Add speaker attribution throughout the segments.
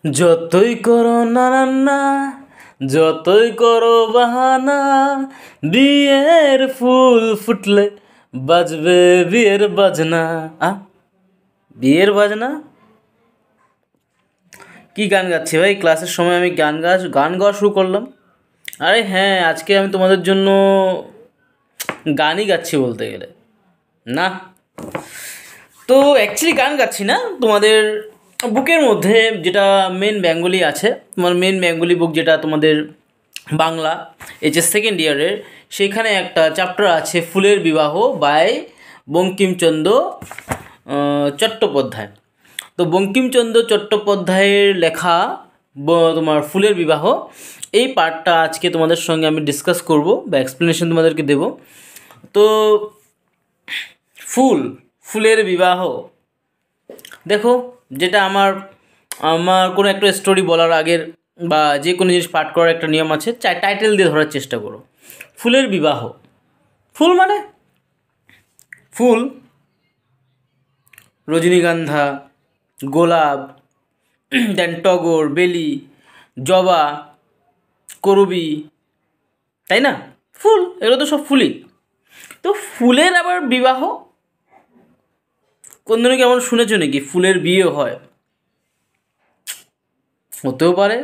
Speaker 1: যতই করো না না না, যতই করো বাহানা, বিয়ের ফুল ফুটলে বাজবে বিয়ের বাজনা। আ বিয়ের বাজনা কি গান গাচ্ছি ভাই? ক্লাসের সময় আমি গান গাওয়া শুরু করলাম। আরে হ্যাঁ, আজকে আমি তোমাদের জন্য গানই গাচ্ছি বলতে গেলে। না, তো অ্যাকচুয়ালি গান গাচ্ছি না, তোমাদের বুকের মধ্যে যেটা মেন বেঙ্গলি আছে, তোমার মেন বেঙ্গলি বুক যেটা তোমাদের বাংলা সেকেন্ড ইয়ারের, সেইখানে একটা চ্যাপ্টার আছে ফুলের বিবাহ বাই বঙ্কিমচন্দ্র চট্টোপাধ্যায়। তো বঙ্কিমচন্দ্র চট্টোপাধ্যায়ের লেখা তোমার ফুলের বিবাহ, এই পার্টটা আজকে তোমাদের সঙ্গে আমি ডিসকাস করব বা এক্সপ্লেনেশন তোমাদেরকে দেব। তো ফুলের বিবাহ, দেখো, যেটা আমার আমার কোনো একটা স্টোরি বলার আগের বা যে কোনো জিনিস পাঠ করার একটা নিয়ম আছে, টাইটেল দিয়ে ধরার চেষ্টা করো। ফুলের বিবাহ, ফুল মানে ফুল, রজনীগন্ধা, গোলাপ, দেন টগর, বেলি, জবা, করবি, তাই না? ফুল, এগুলো তো সব ফুলই। তো ফুলের আবার বিবাহ, কোনদিনও কেমন শুনেছো নাকি ফুলের বিয়ে হয়? হতেও পারে।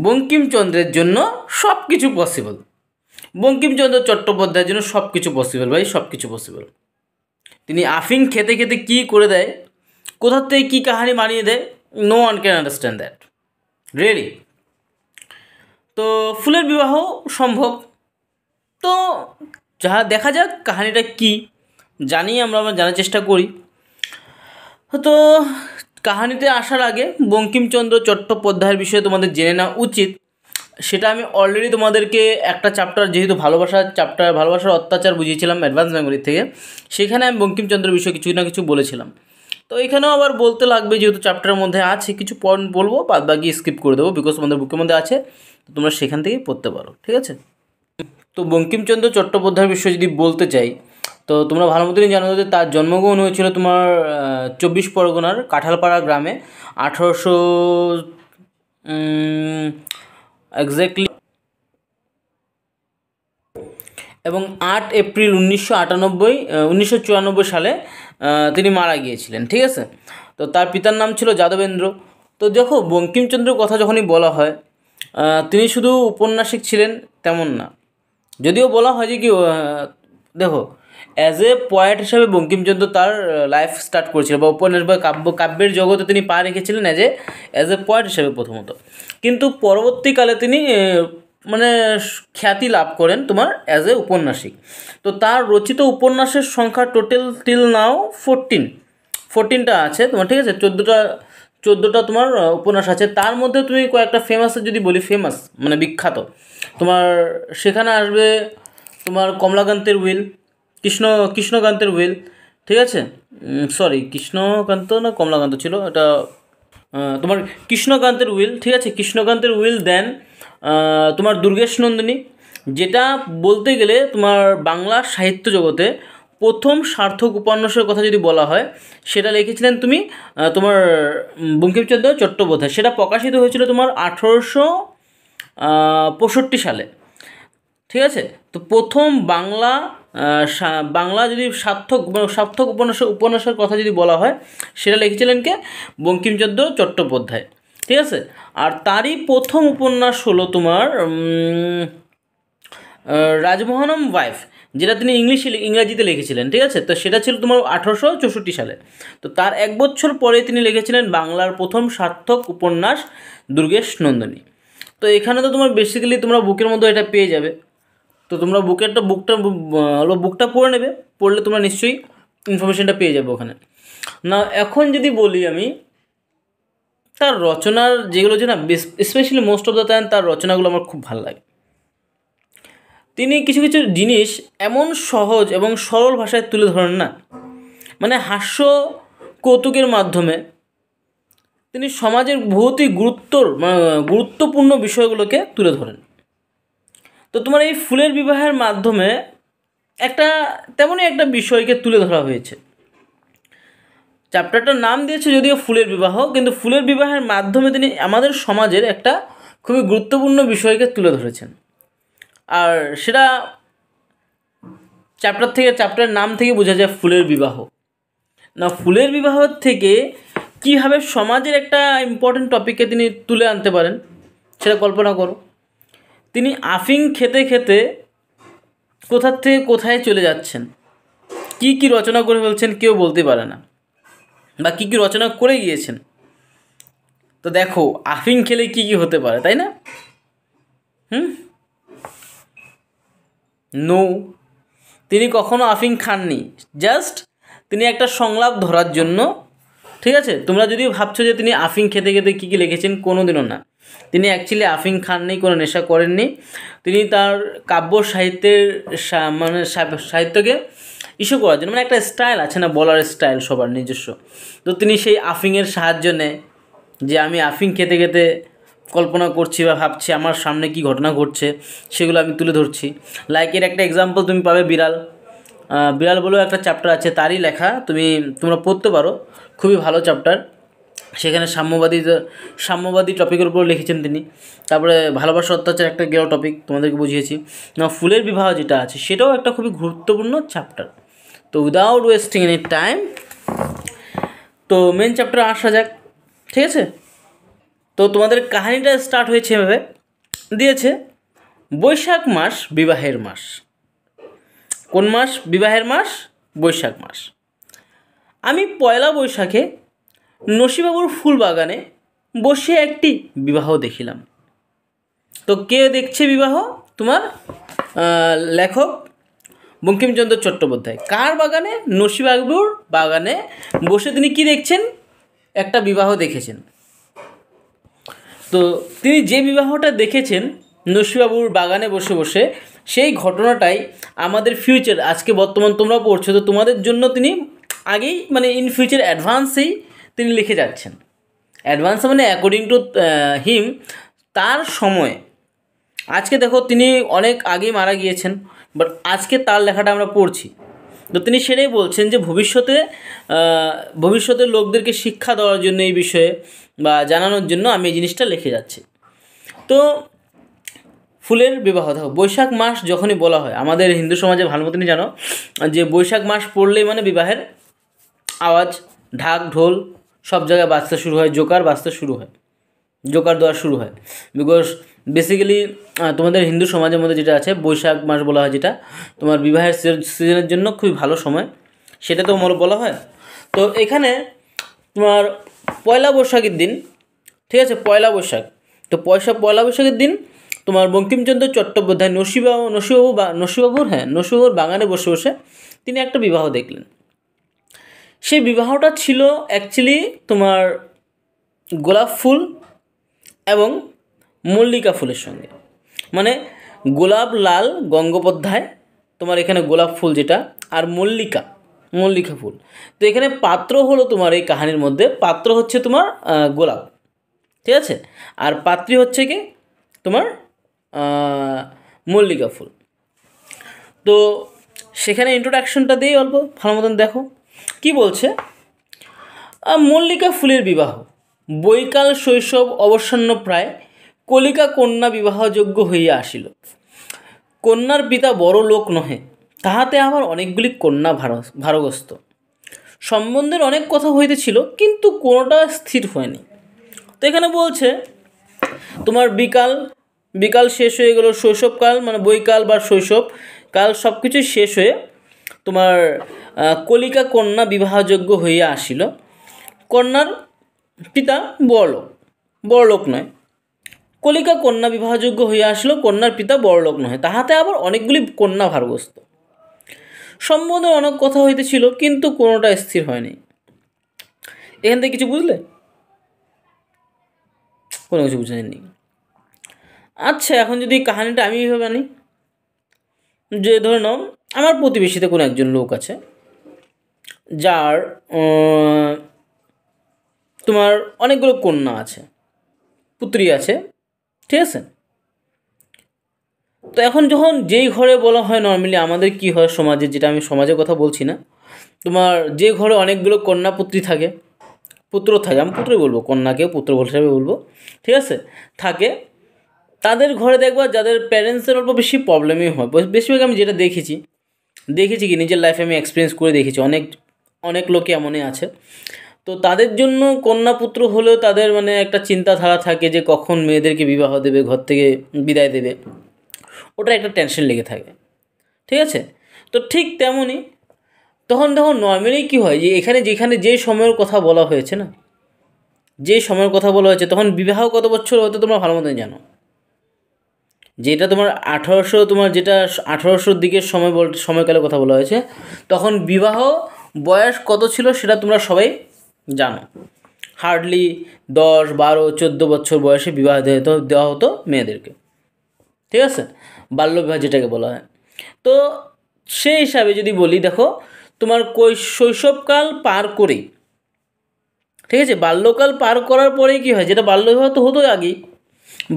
Speaker 1: বঙ্কিমচন্দ্রের জন্য সব কিছু পসিবল, বঙ্কিমচন্দ্র চট্টোপাধ্যায়ের জন্য সব কিছু পসিবল ভাই, সব কিছু পসিবল। তিনি আফিং খেতে খেতে কী করে দেয়, কোথার থেকে কী কাহানি বানিয়ে দেয়, no one can understand that really. তো ফুলের বিবাহ সম্ভব। তো যা দেখা যাক কাহানিটা কী, আমরা জানার চেষ্টা করি। তো কাহানিতে আসার আগে বঙ্কিমচন্দ্র চট্টোপাধ্যায়ের বিষয়ে তোমাদের জেনে নেওয়া উচিত। সেটা আমি অলরেডি তোমাদেরকে একটা চ্যাপ্টার, যেহেতু ভালোবাসার অত্যাচার বুঝিয়েছিলাম অ্যাডভান্স বেঙ্গলি থেকে, সেখানে আমি বঙ্কিমচন্দ্রের বিষয়ে কিছু না কিছু বলেছিলাম। তো এখানেও আবার বলতে লাগবে, যেহেতু চ্যাপ্টারের মধ্যে আছে, কিছু পয়েন্ট বলবো, বাদ বাকি স্কিপ করে দেবো, বিকজ তোমাদের বুকের মধ্যে আছে, তো তোমরা সেখান থেকেই পড়তে পারো, ঠিক আছে? তো বঙ্কিমচন্দ্র চট্টোপাধ্যায়ের বিষয়ে যদি বলতে চাই, তো তোমরা ভালো মতনই জানো যে তার জন্মগ্রহণ হয়েছিল তোমার 24 পরগনার কাঁঠালপাড়া গ্রামে 1800 এক্স্যাক্টলি, এবং 8 এপ্রিল 1994 সালে তিনি মারা গিয়েছিলেন, ঠিক আছে? তো তার পিতার নাম ছিল যাদবেন্দ্র। তো দেখো, বঙ্কিমচন্দ্রের কথা যখনই বলা হয়, তিনি শুধু উপন্যাসিক ছিলেন তেমন না। যদিও বলা হয় যে কি, দেখো, অ্যাজ এ পয়েট হিসাবে বঙ্কিমচন্দ্র তার লাইফ স্টার্ট করেছিল, বা উপন্যাস বা কাব্যের জগতে তিনি পা রেখেছিলেন অ্যাজ এ পয়েট হিসাবে প্রথমত। কিন্তু পরবর্তীকালে তিনি মানে খ্যাতি লাভ করেন তোমার অ্যাজ এ উপন্যাসিক। তো তার রচিত উপন্যাসের সংখ্যা টোটাল টিল নাও 14টা আছে তোমার, ঠিক আছে? 14টা তোমার উপন্যাস আছে। তার মধ্যে তুমি কয়েকটা ফেমাসের যদি বলি, ফেমাস মানে বিখ্যাত, তোমার সেখানে আসবে তোমার কমলাকান্তের উইল, কৃষ্ণকান্তের উইল, ঠিক আছে? সরি, কৃষ্ণকান্ত না কমলাকান্ত ছিল এটা, তোমার কৃষ্ণকান্তের উইল, ঠিক আছে? কৃষ্ণকান্তের উইল, দেন তোমার দুর্গেশ নন্দিনী, যেটা বলতে গেলে তোমার বাংলা সাহিত্য জগতে প্রথম সার্থক উপন্যাসের কথা যদি বলা হয়, সেটা লিখেছিলেন তুমি তোমার বঙ্কিমচন্দ্র চট্টোপাধ্যায়। সেটা প্রকাশিত হয়েছিল তোমার 1865 সালে, ঠিক আছে? তো প্রথম বাংলা যদি সার্থক উপন্যাসের কথা যদি বলা হয়, সেটা লিখেছিলেন কে? বঙ্কিমচন্দ্র চট্টোপাধ্যায়, ঠিক আছে? আর তারই প্রথম উপন্যাস হলো তোমার রাজমোহনম ওয়াইফ, যেটা তিনি ইংরাজিতে লিখেছিলেন, ঠিক আছে? তো সেটা ছিল তোমার 1864 সালে। তো তার 1 বছর পরে তিনি লিখেছিলেন বাংলার প্রথম সার্থক উপন্যাস দুর্গেশ নন্দিনী। তো এখানে তো তোমার বেসিক্যালি তোমরা বুকের মধ্যে এটা পেয়ে যাবে। তো তোমরা বুকটা পড়ে নেবে, পড়লে তোমরা নিশ্চয়ই ইনফরমেশনটা পেয়ে যাবে ওখানে। না, এখন যদি বলি আমি তার রচনার যেগুলো আছে না, specially most of the time তার রচনাগুলো আমার খুব ভালো লাগে। তিনি কিছু কিছু জিনিস এমন সহজ এবং সরল ভাষায় তুলে ধরেন না, মানে হাস্য কৌতুকের মাধ্যমে তিনি সমাজের বহুতই গুরুত্বপূর্ণ বিষয়গুলোকে তুলে ধরেন। তো তোমার এই ফুলের বিবাহের মাধ্যমে তেমনই একটা বিষয়কে তুলে ধরা হয়েছে, চ্যাপ্টারটার নাম দিয়েছে যদিও ফুলের বিবাহ, কিন্তু ফুলের বিবাহের মাধ্যমে তিনি আমাদের সমাজের একটা খুবই গুরুত্বপূর্ণ বিষয়কে তুলে ধরেছেন। আর সেটা চ্যাপ্টারের নাম থেকে বোঝা যায় ফুলের বিবাহ। না, ফুলের বিবাহ থেকে কীভাবে সমাজের একটা ইম্পর্টেন্ট টপিককে তিনি তুলে আনতে পারেন সেটা কল্পনা করো। তিনি আফিং খেতে খেতে কোথার থেকে কোথায় চলে যাচ্ছেন, কি কি রচনা করে ফেলছেন কেউ বলতে পারে না, বা কি কি রচনা করে গিয়েছেন। তো দেখো আফিং খেলে কি কি হতে পারে, তাই না? নো, তিনি কখনো আফিং খাননি, জাস্ট তিনি একটা সংলাপ ধরার জন্য, ঠিক আছে? তোমরা যদি ভাবছো যে তিনি আফিং খেতে খেতে কী কী লিখেছেন, কোনো দিনও না। তিনি অ্যাকচুয়ালি আফিং খাননি, কোনো নেশা করেননি। তিনি তার কাব্য সাহিত্যের মানে সাহিত্যকে ইস্যু করার জন্য, মানে একটা স্টাইল আছে না, বলার স্টাইল সবার নিজস্ব, তো তিনি সেই আফিংয়ের সাহায্য নেয় যে আমি আফিং খেতে খেতে কল্পনা করছি বা ভাবছি আমার সামনে কি ঘটনা ঘটছে সেগুলো আমি তুলে ধরছি। লাইক এর একটা এক্সাম্পল তুমি পাবে বিড়াল বলেও একটা চ্যাপ্টার আছে, তারই লেখা, তোমরা পড়তে পারো, খুবই ভালো চ্যাপ্টার। সেখানে সাম্যবাদী টপিকের উপর লিখেছেন তিনি। তারপরে ভালোবাসা অত্যাচার একটা গেল টপিক, তোমাদেরকে বুঝিয়েছি না। ফুলের বিবাহ যেটা আছে সেটাও একটা খুবই গুরুত্বপূর্ণ চ্যাপ্টার। তো উইদাউট ওয়েস্টিং এনি টাইম, তো মেন চ্যাপ্টারে আসা যাক, ঠিক আছে? তো তোমাদের কাহিনীটা স্টার্ট হয়েছে এভাবে দিয়েছে, বৈশাখ মাস বিবাহের মাস। কোন মাস বিবাহের মাস? বৈশাখ মাস। আমি পয়লা বৈশাখে নসিবাবুর ফুল বাগানে বসে একটি বিবাহ দেখিলাম। তো কে দেখছে বিবাহ? তোমার লেখক বঙ্কিমচন্দ্র চট্টোপাধ্যায়। কার বাগানে? নসিবাবুর বাগানে বসে তিনি কি দেখছেন? একটা বিবাহ দেখেছেন। তো তিনি যে বিবাহটা দেখেছেন নসিবাবুর বাগানে বসে বসে, সেই ঘটনাটাই আমাদের ফিউচার, আজকে বর্তমান তোমরা পড়ছো, তো তোমাদের জন্য তিনি আগেই মানে ইন ফিউচার অ্যাডভান্সেই তিনি লিখে যাচ্ছেন। অ্যাডভান্স মানে অ্যাকর্ডিং টু হিম, তার সময়। আজকে দেখো তিনি অনেক আগেই মারা গিয়েছেন, বাট আজকে তার লেখাটা আমরা পড়ছি। তো তিনি সেটাই বলছেন যে ভবিষ্যতের লোকদেরকে শিক্ষা দেওয়ার জন্য এই বিষয়ে বা জানানোর জন্য আমি এই জিনিসটা লিখে যাচ্ছি। তো ফুলের বিবাহ, দেখো বৈশাখ মাস যখনই বলা হয় আমাদের হিন্দু সমাজে ভালো মতনই জানো যে বৈশাখ মাস পড়লেই মানে বিবাহের আওয়াজ, ঢাক ঢোল সব জায়গায় বাজতে শুরু হয়, জোকার বাজতে শুরু হয়, জোকার দেওয়া শুরু হয়। বিকজ বেসিক্যালি তোমাদের হিন্দু সমাজের মধ্যে যেটা আছে, বৈশাখ মাস বলা হয় যেটা তোমার বিবাহের সিজনের জন্য খুবই ভালো সময়, সেটা তো বলা হয়। তো এখানে তোমার পয়লা বৈশাখের দিন, ঠিক আছে, পয়লা বৈশাখ, তো পয়লা বৈশাখের দিন তোমার বঙ্কিমচন্দ্র চট্টোপাধ্যায় নসিবাবুর বাগানে বসে বসে তিনি একটা বিবাহ দেখলেন। সেই বিবাহটা ছিল অ্যাকচুয়ালি তোমার গোলাপ ফুল এবং মল্লিকা ফুলের সঙ্গে, মানে গোলাপ লাল গঙ্গোপাধ্যায়, তোমার এখানে গোলাপ ফুল যেটা, আর মল্লিকা ফুল। তো এখানে পাত্র হলো তোমার এই কাহিনীর মধ্যে, পাত্র হচ্ছে তোমার গোলাপ, ঠিক আছে, আর পাত্রী হচ্ছে কি তোমার মল্লিকা ফুল। তো সেখানে ইন্ট্রোডাকশনটা দিয়ে অল্প ভালো মতন দেখো কি বলছে। মল্লিকা ফুলের বিবাহ, বৈকাল শৈশব অবসন্ন প্রায়, কলিকা কন্যা বিবাহযোগ্য হইয়া আসিল। কন্যার পিতা বড় লোক নহে, তাহাতে আমার অনেকগুলি কন্যা ভারগ্রস্ত। সম্বন্ধের অনেক কথা হইতেছিল, কিন্তু কোনোটা স্থির হয়নি। তো এখানে বলছে তোমার বিকাল শেষ হয়ে গেল, শৈশবকাল মানে বৈকাল বা শৈশবকাল সব কিছুই শেষ হয়ে তোমার কলিকা কন্যা বিবাহযোগ্য হইয়া আসিল। কন্যার পিতা বড়লোক নয়, কলিকা কন্যা বিবাহযোগ্য হইয়া আসিল, কন্যার পিতা বড়লোক নয়, তাহাতে আবার অনেকগুলি কন্যা ভারগ্রস্ত। সম্বন্ধে অনেক কথা হইতেছিল, কিন্তু কোনোটা স্থির হয়নি। এখান থেকে কিছু বুঝলে? কোনো কিছু বুঝে যায়নি। আচ্ছা, এখন যদি কাহিনীটা আমি এইভাবে আনি, যে ধরে নাও আমার প্রতিবেশীতে কোনো একজন লোক আছে যার তোমার অনেকগুলো কন্যা আছে, পুত্রী আছে, ঠিক আছে। তো এখন যখন যেই ঘরে বলা হয়, নর্মালি আমাদের কি হয় সমাজে, যেটা আমি সমাজের কথা বলছি না, তোমার যে ঘরে অনেকগুলো কন্যা পুত্রী থাকে, পুত্র থাকে, আমি পুত্রই বলবো, কন্যাকেও পুত্র হিসাবে বলবো, ঠিক আছে, থাকে, তাদের ঘরে দেখবা যাদের প্যারেন্টসের অল্প বেশি প্রবলেমই হয়। বেশিরভাগ আমি যেটা দেখেছি কি নিজের লাইফে আমি এক্সপিরিয়েন্স করে দেখেছি, অনেক অনেক লোকে এমনই আছে। তো তাদের জন্য কন্যা পুত্র হলেও তাদের মানে একটা চিন্তাধারা থাকে যে কখন মেয়েদেরকে বিবাহ দেবে, ঘর থেকে বিদায় দেবে, ওটা একটা টেনশন লেগে থাকে, ঠিক আছে। তো ঠিক তেমনই তখন দেখো নর্মালি কী হয় যে যেখানে যে সময়ের কথা বলা হয়েছে না, যে সময়ের কথা বলা হয়েছে, তখন বিবাহ কত বছর হতো তোমরা ভালো মতন জানো। যেটা তোমার যেটা 1800 দিকের সময়কালের কথা বলা হয়েছে, তখন বিবাহ বয়স কত ছিল সেটা তোমরা সবাই জানো। হার্ডলি 10, 12, 14 বছর বয়সে বিবাহ দেওয়া হতো মেয়েদেরকে, ঠিক আছে, বাল্যবিবাহ যেটাকে বলা হয়। তো সেই হিসাবে যদি বলি, দেখো তোমার শৈশবকাল পার করেই, ঠিক আছে, বাল্যকাল পার করার পরেই কী হয়, যেটা বাল্যবিবাহ তো হতোই আগেই,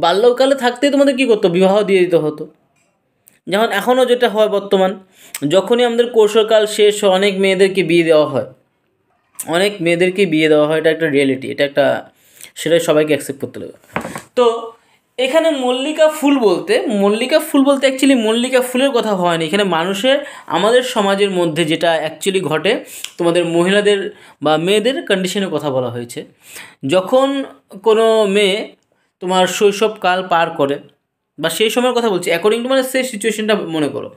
Speaker 1: বাল্যকালে থাকতেই তোমাদের কী করতো, বিবাহ দিয়ে দিতে হতো। যেমন এখনও যেটা হয় বর্তমান, যখনই আমাদের কৈশোরকাল শেষ হয় অনেক মেয়েদেরকে বিয়ে দেওয়া হয়, এটা একটা রিয়েলিটি, এটা একটা, সেটাই সবাইকে অ্যাকসেপ্ট করতে লাগে। তো এখানে মল্লিকা ফুল বলতে অ্যাকচুয়ালি মল্লিকা ফুলের কথা হয়নি, এখানে আমাদের সমাজের মধ্যে যেটা অ্যাকচুয়ালি ঘটে, তোমাদের মহিলাদের বা মেয়েদের কন্ডিশনের কথা বলা হয়েছে। যখন কোনো মেয়ে তোমার শৈশবকাল পার করে, বা সেই সময়ের কথা বলছি, অ্যাকর্ডিং টু মানে সেই সিচুয়েশনটা মনে করো,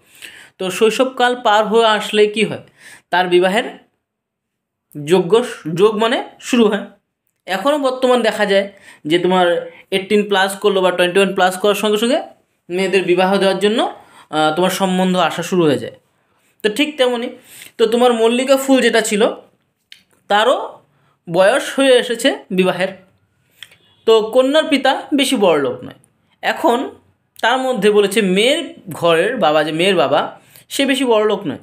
Speaker 1: তো শৈশবকাল পার হয়ে আসলে কি হয়, তার বিবাহের যোগ মানে শুরু হয়। এখনও বর্তমান দেখা যায় যে তোমার 18+ করলো বা 21+ করার সঙ্গে সঙ্গে মেয়েদের বিবাহ দেওয়ার জন্য তোমার সম্বন্ধ আসা শুরু হয়ে যায়। তো ঠিক তেমনই তো তোমার মল্লিকা ফুল যেটা ছিল, তারও বয়স হয়ে এসেছে বিবাহের। তো কন্যার পিতা বেশি বড়লোক নয়, এখন তার মধ্যে বলেছে মেয়ের ঘরের বাবা, যে মেয়ের বাবা, সে বেশি বড়লোক নয়,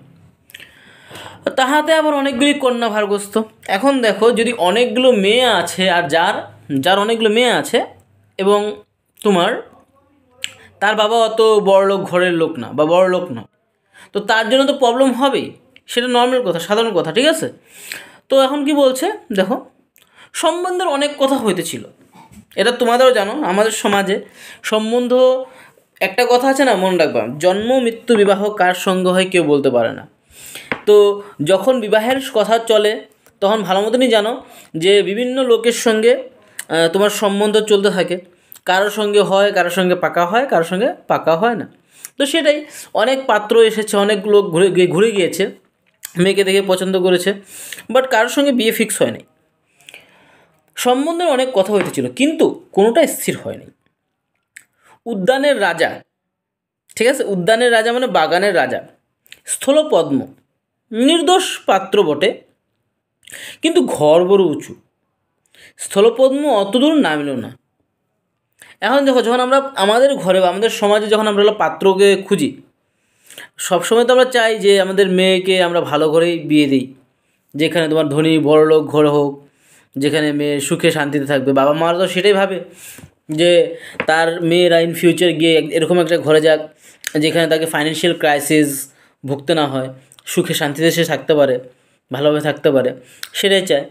Speaker 1: তাহাতে আবার অনেকগুলি কন্যা ভারগ্রস্ত। এখন দেখো যদি অনেকগুলো মেয়ে আছে, আর যার অনেকগুলো মেয়ে আছে, এবং তোমার তার বাবা অত বড়লোক ঘরের লোক না বা বড়লোক নয়, তো তার জন্য তো প্রবলেম হবেই, সেটা নর্মাল কথা, সাধারণ কথা, ঠিক আছে। তো এখন কি বলছে দেখো, সম্বন্ধের অনেক কথা হইতেছিল, এটা তোমাদেরও জানো, আমাদের সমাজে সম্বন্ধ, একটা কথা আছে না, মনে রাখবা, জন্ম মৃত্যু বিবাহ কার সঙ্গে হয় কেউ বলতে পারে না। তো যখন বিবাহের কথা চলে, তখন ভালো মতনই জানো যে বিভিন্ন লোকের সঙ্গে তোমার সম্বন্ধ চলতে থাকে, কারোর সঙ্গে হয়, কারোর সঙ্গে পাকা হয়, কারোর সঙ্গে পাকা হয় না। তো সেটাই, অনেক পাত্র এসেছে, অনেক লোক ঘুরে গিয়েছে, মেয়েকে দেখে পছন্দ করেছে, বাট কারোর সঙ্গে বিয়ে ফিক্স হয়নি। সম্বন্ধের অনেক কথা হইতেছিল, কিন্তু কোনোটা স্থির হয়নি। উদ্যানের রাজা, ঠিক আছে, উদ্যানের রাজা মানে বাগানের রাজা, স্থলপদ্ম নির্দোষ পাত্র বটে, কিন্তু ঘর বড় উঁচু, স্থলপদ্ম অতদূর নামিল না। এখন দেখো, যখন আমরা আমাদের ঘরে বা আমাদের সমাজে যখন আমরা পাত্রকে খুঁজি, সবসময় তো আমরা চাই যে আমাদের মেয়েকে আমরা ভালো ঘরেই বিয়ে দিই, যেখানে তোমার ধনী বড়লোক ঘর হোক, যেখানে মেয়ে সুখে শান্তিতে থাকবে। বাবা মারা তো সেটাই ভাবে যে তার মেয়েরা ইন ফিউচার গিয়ে এরকম একটা ঘরে যাক, যেখানে তাকে ফাইন্যান্সিয়াল ক্রাইসিস ভুগতে না হয়, সুখে শান্তিতে সে থাকতে পারে, ভালোভাবে থাকতে পারে, সেটাই চায়।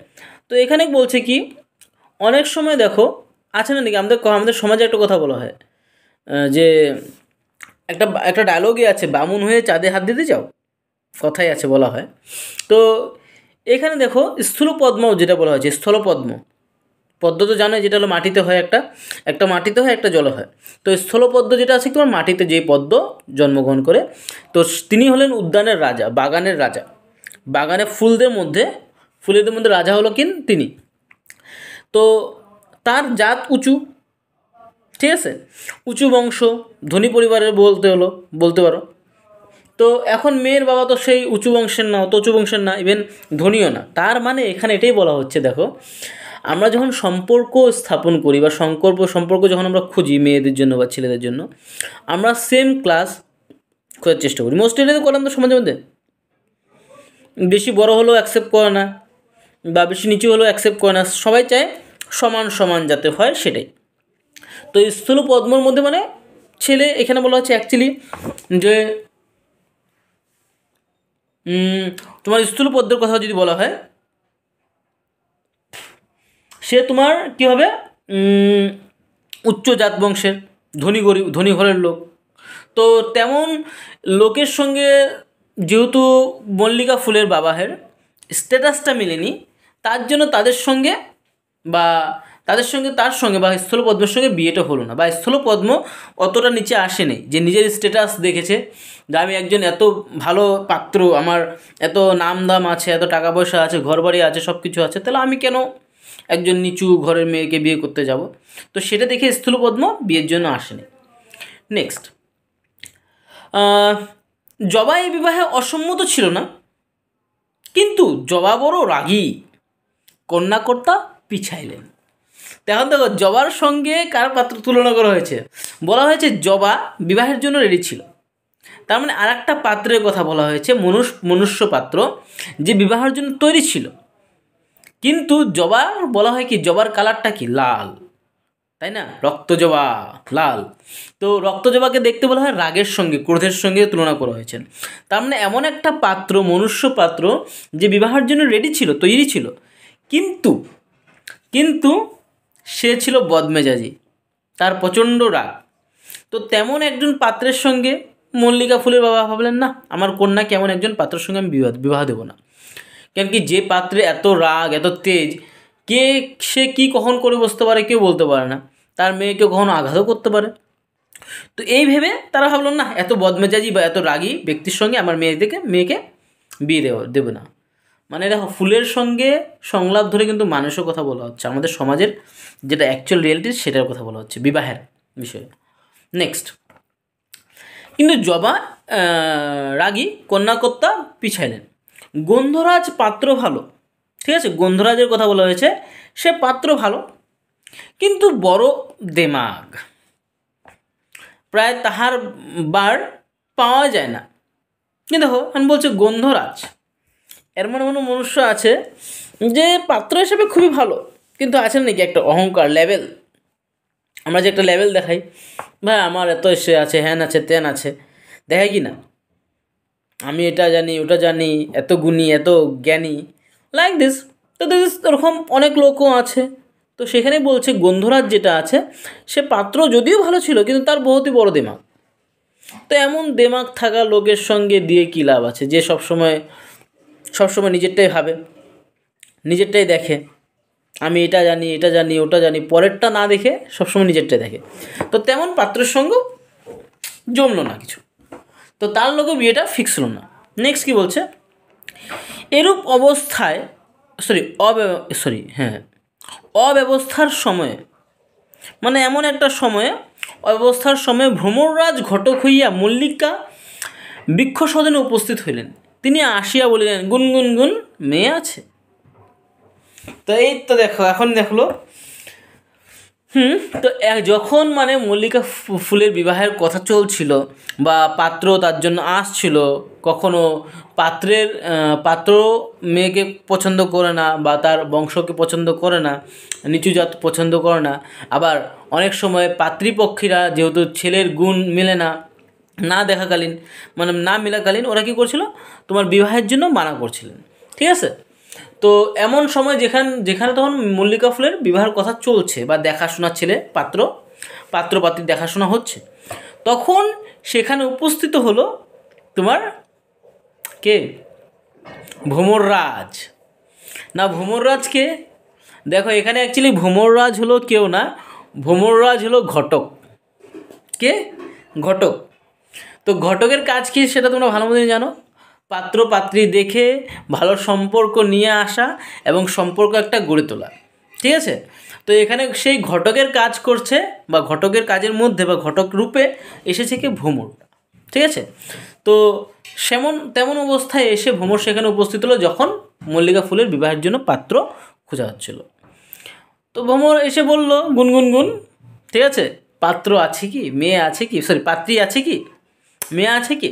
Speaker 1: তো এখানে বলছে কি, অনেক সময় দেখো আছে না নাকি, আমাদের সমাজে একটা কথা বলা হয় যে একটা ডায়লগই আছে, বামুন হয়ে চাঁদে হাত দিতে চাও, কথাই আছে, বলা হয়। তো এখানে দেখো স্থূলপদ্ম যেটা বলা হয়েছে, স্থলপদ্ম, পদ্ম তো জানোই, যেটা হলো মাটিতে হয়, একটা মাটিতে হয়, একটা জলে হয়। তো স্থলপদ্ম যেটা আছে তোমার মাটিতে, যেই পদ্ম জন্মগ্রহণ করে, তো তিনি হলেন উদ্যানের রাজা, বাগানের রাজা, ফুলের মধ্যে রাজা হলো তিনি। তো তার জাত উঁচু, ঠিক আছে, উঁচু বংশ, ধনী পরিবারের বলতে পারো। তো এখন মেয়ের বাবা তো সেই উঁচু বংশের না, অত উঁচু বংশের না, ইভেন ধনীও না। তার মানে এখানে এটাই বলা হচ্ছে, দেখো আমরা যখন সম্পর্ক স্থাপন করি বা সম্পর্ক যখন আমরা খুঁজি মেয়েদের জন্য বা ছেলেদের জন্য, আমরা সেম ক্লাস খোঁজার চেষ্টা করি। মোস্টলি এটা তো করেন তো সমাজের মধ্যে, বেশি বড় হলেও অ্যাকসেপ্ট করে না, বা বেশি নিচু হলেও অ্যাকসেপ্ট করে না, সবাই চায় সমান সমান যাতে হয়, সেটাই। তো স্থূল পদ্মর মধ্যে মানে ছেলে, এখানে বলা হচ্ছে অ্যাকচুয়ালি যে তোমার স্থূলপদ্মের কথা যদি বলা হয়, সে তোমার কী হবে, উচ্চ জাত বংশের ধনী ঘরের লোক। তো তেমন লোকের সঙ্গে যেহেতু মল্লিকা ফুলের বাবাহের স্ট্যাটাসটা মেলেনি, তার জন্য তার সঙ্গে তার সঙ্গে বা স্থলপদ্মের সঙ্গে বিয়েটা হলো না, বা স্থলপদ্ম অতটা নিচে আসেনি যে নিজের স্ট্যাটাস দেখেছে যে আমি একজন এত ভালো পাত্র, আমার এত নাম দাম আছে, এত টাকা পয়সা আছে, ঘরবাড়ি আছে, সব কিছু আছে, তাহলে আমি কেন একজন নিচু ঘরের মেয়েকে বিয়ে করতে যাব। তো সেটা দেখে স্থূলপদ্ম বিয়ের জন্য আসেনি। নেক্সট, জবা এই বিবাহে অসম্মত ছিল না, কিন্তু জবা বড় রাগী, কন্যাকর্তা পিছাইলেন। এখন দেখো, জবার সঙ্গে কার পাত্র তুলনা করা হয়েছে, বলা হয়েছে জবা বিবাহের জন্য রেডি ছিল, তার মানে আর একটা পাত্রের কথা বলা হয়েছে, মনুষ্য পাত্র, যে বিবাহের জন্য তৈরি ছিল। কিন্তু জবার বলা হয় কি, জবার কালারটা কি, লাল, তাই না, রক্তজবা লাল। তো রক্তজবাকে দেখতে বলা হয় রাগের সঙ্গে, ক্রোধের সঙ্গে তুলনা করা হয়েছে। তার মানে এমন একটা পাত্র, মনুষ্য পাত্র, যে বিবাহের জন্য রেডি ছিল, তৈরি ছিল, কিন্তু সে ছিল বদমেজাজি, তার প্রচণ্ড রাগ। তো তেমন একজন পাত্রের সঙ্গে মল্লিকা ফুলের বাবা ভাবলেন, না, আমার কন্যা কেমন একজন পাত্রের সঙ্গে আমি বিবাহ দেবো না। কেন কি, যে পাত্রে এত রাগ, এত তেজ, সে কি কখন করে বসতে পারে কেউ বলতে পারে না, তার মেয়েকে কখনো আঘাতও করতে পারে। তো এই ভেবে তারা ভাবলো, না, এত বদমেজাজি বা এত রাগী ব্যক্তির সঙ্গে আমার মেয়েকে বিয়ে দেবে না। মানে দেখো, ফুলের সঙ্গে সংলাপ ধরে কিন্তু মানুষের কথা বলা হচ্ছে, আমাদের সমাজের যেটা অ্যাকচুয়াল রিয়েলিটি সেটার কথা বলা হচ্ছে, বিবাহের বিষয়ে। নেক্সট, কিন্তু জবা রাগী, কন্যাকর্তা পিছাইলেন। গন্ধরাজ পাত্র ভালো, ঠিক আছে, গন্ধরাজের কথা বলা হয়েছে, সে পাত্র ভালো, কিন্তু বড় দেমাগ, প্রায় তাহার বার পাওয়া যায় না। কিন্তু দেখো, আমি বলছি গন্ধরাজ, এর মনে মনুষ্য আছে যে পাত্র হিসেবে খুবই ভালো, কিন্তু আছে নাকি একটা অহংকার লেভেল, আমরা যে একটা লেভেল দেখাই, ভাই আমার এত সে আছে, হ্যান আছে, তেন আছে, দেখাই কি না, আমি এটা জানি, ওটা জানি, এত গুণী, এত জ্ঞানী, লাইক দিস। তো দিস এরকম অনেক লোকও আছে। তো সেখানে বলছে গন্ধরাজ যেটা আছে, সে পাত্র যদিও ভালো ছিল, কিন্তু তার বহুতই বড় দিমাগ। তো এমন দিমাগ থাকা লোকের সঙ্গে দিয়ে কী লাভ আছে, যে সবসময় নিজেরটাই ভাবে, নিজেরটাই দেখে, আমি এটা জানি, এটা জানি, ওটা জানি, পরেরটা না দেখে সবসময় নিজেরটাই দেখে। তো তেমন পাত্রের সঙ্গে জমলো না কিছু, তো তার লোকে বিয়েটা ফিক্স হলো না। নেক্সট কি বলছে, এরূপ অবস্থায় অব্যবস্থার সময়ে, মানে এমন একটা সময়ে, অব্যবস্থার সময়ে ভ্রমররাজ ঘটক হইয়া মল্লিকা বৃক্ষ সদনে উপস্থিত হইলেন। তিনি আসিয়া বলিলেন, গুনগুন মেয়ে আছে। তো এই তো দেখো, এখন দেখলো, তো যখন মানে মল্লিকা ফুলের বিবাহের কথা চলছিল, বা পাত্র তার জন্য আসছিল, কখনো পাত্র মেয়েকে পছন্দ করে না, বা তার বংশকে পছন্দ করে না, নিচু জাত পছন্দ করে না, আবার অনেক সময় পাত্রীপক্ষীরা যেহেতু ছেলের গুণ মেলে না দেখাকালীন, মানে না মেলাকালীন, ওরা কী করছিল, তোমার বিবাহের জন্য মানা করছিলেন, ঠিক আছে। তো এমন সময় যেখানে তখন মল্লিকা ফুলের বিবাহের কথা চলছে, বা দেখাশোনা ছেলে পাত্রপাত্রীর দেখাশোনা হচ্ছে, তখন সেখানে উপস্থিত হলো তোমার কে, ভ্রমররাজ। না, ভ্রমররাজ কে, দেখো এখানে অ্যাকচুয়ালি ভ্রমররাজ হলো কেউ না, ভ্রমররাজ হলো ঘটক। কে, ঘটক। তো ঘটকের কাজ কি সেটা তোমরা ভালো মতোই জানো, পাত্র পাত্রী দেখে ভালো সম্পর্ক নিয়ে আসা এবং সম্পর্ক একটা গড়ে তোলা, ঠিক আছে। তো এখানে সেই ঘটকের কাজ করছে, বা ঘটকের কাজের মধ্যে বা ঘটক রূপে এসেছে কি, ভ্রমর, ঠিক আছে। তো তেমন অবস্থায় এসে ভ্রমর সেখানে উপস্থিত হলো, যখন মল্লিকা ফুলের বিবাহের জন্য পাত্র খোঁজা হচ্ছিল। তো ভ্রমর এসে বলল, গুনগুন, ঠিক আছে, পাত্র আছে কি, মেয়ে আছে কি, পাত্রী আছে কি, মেয়ে আছে কি।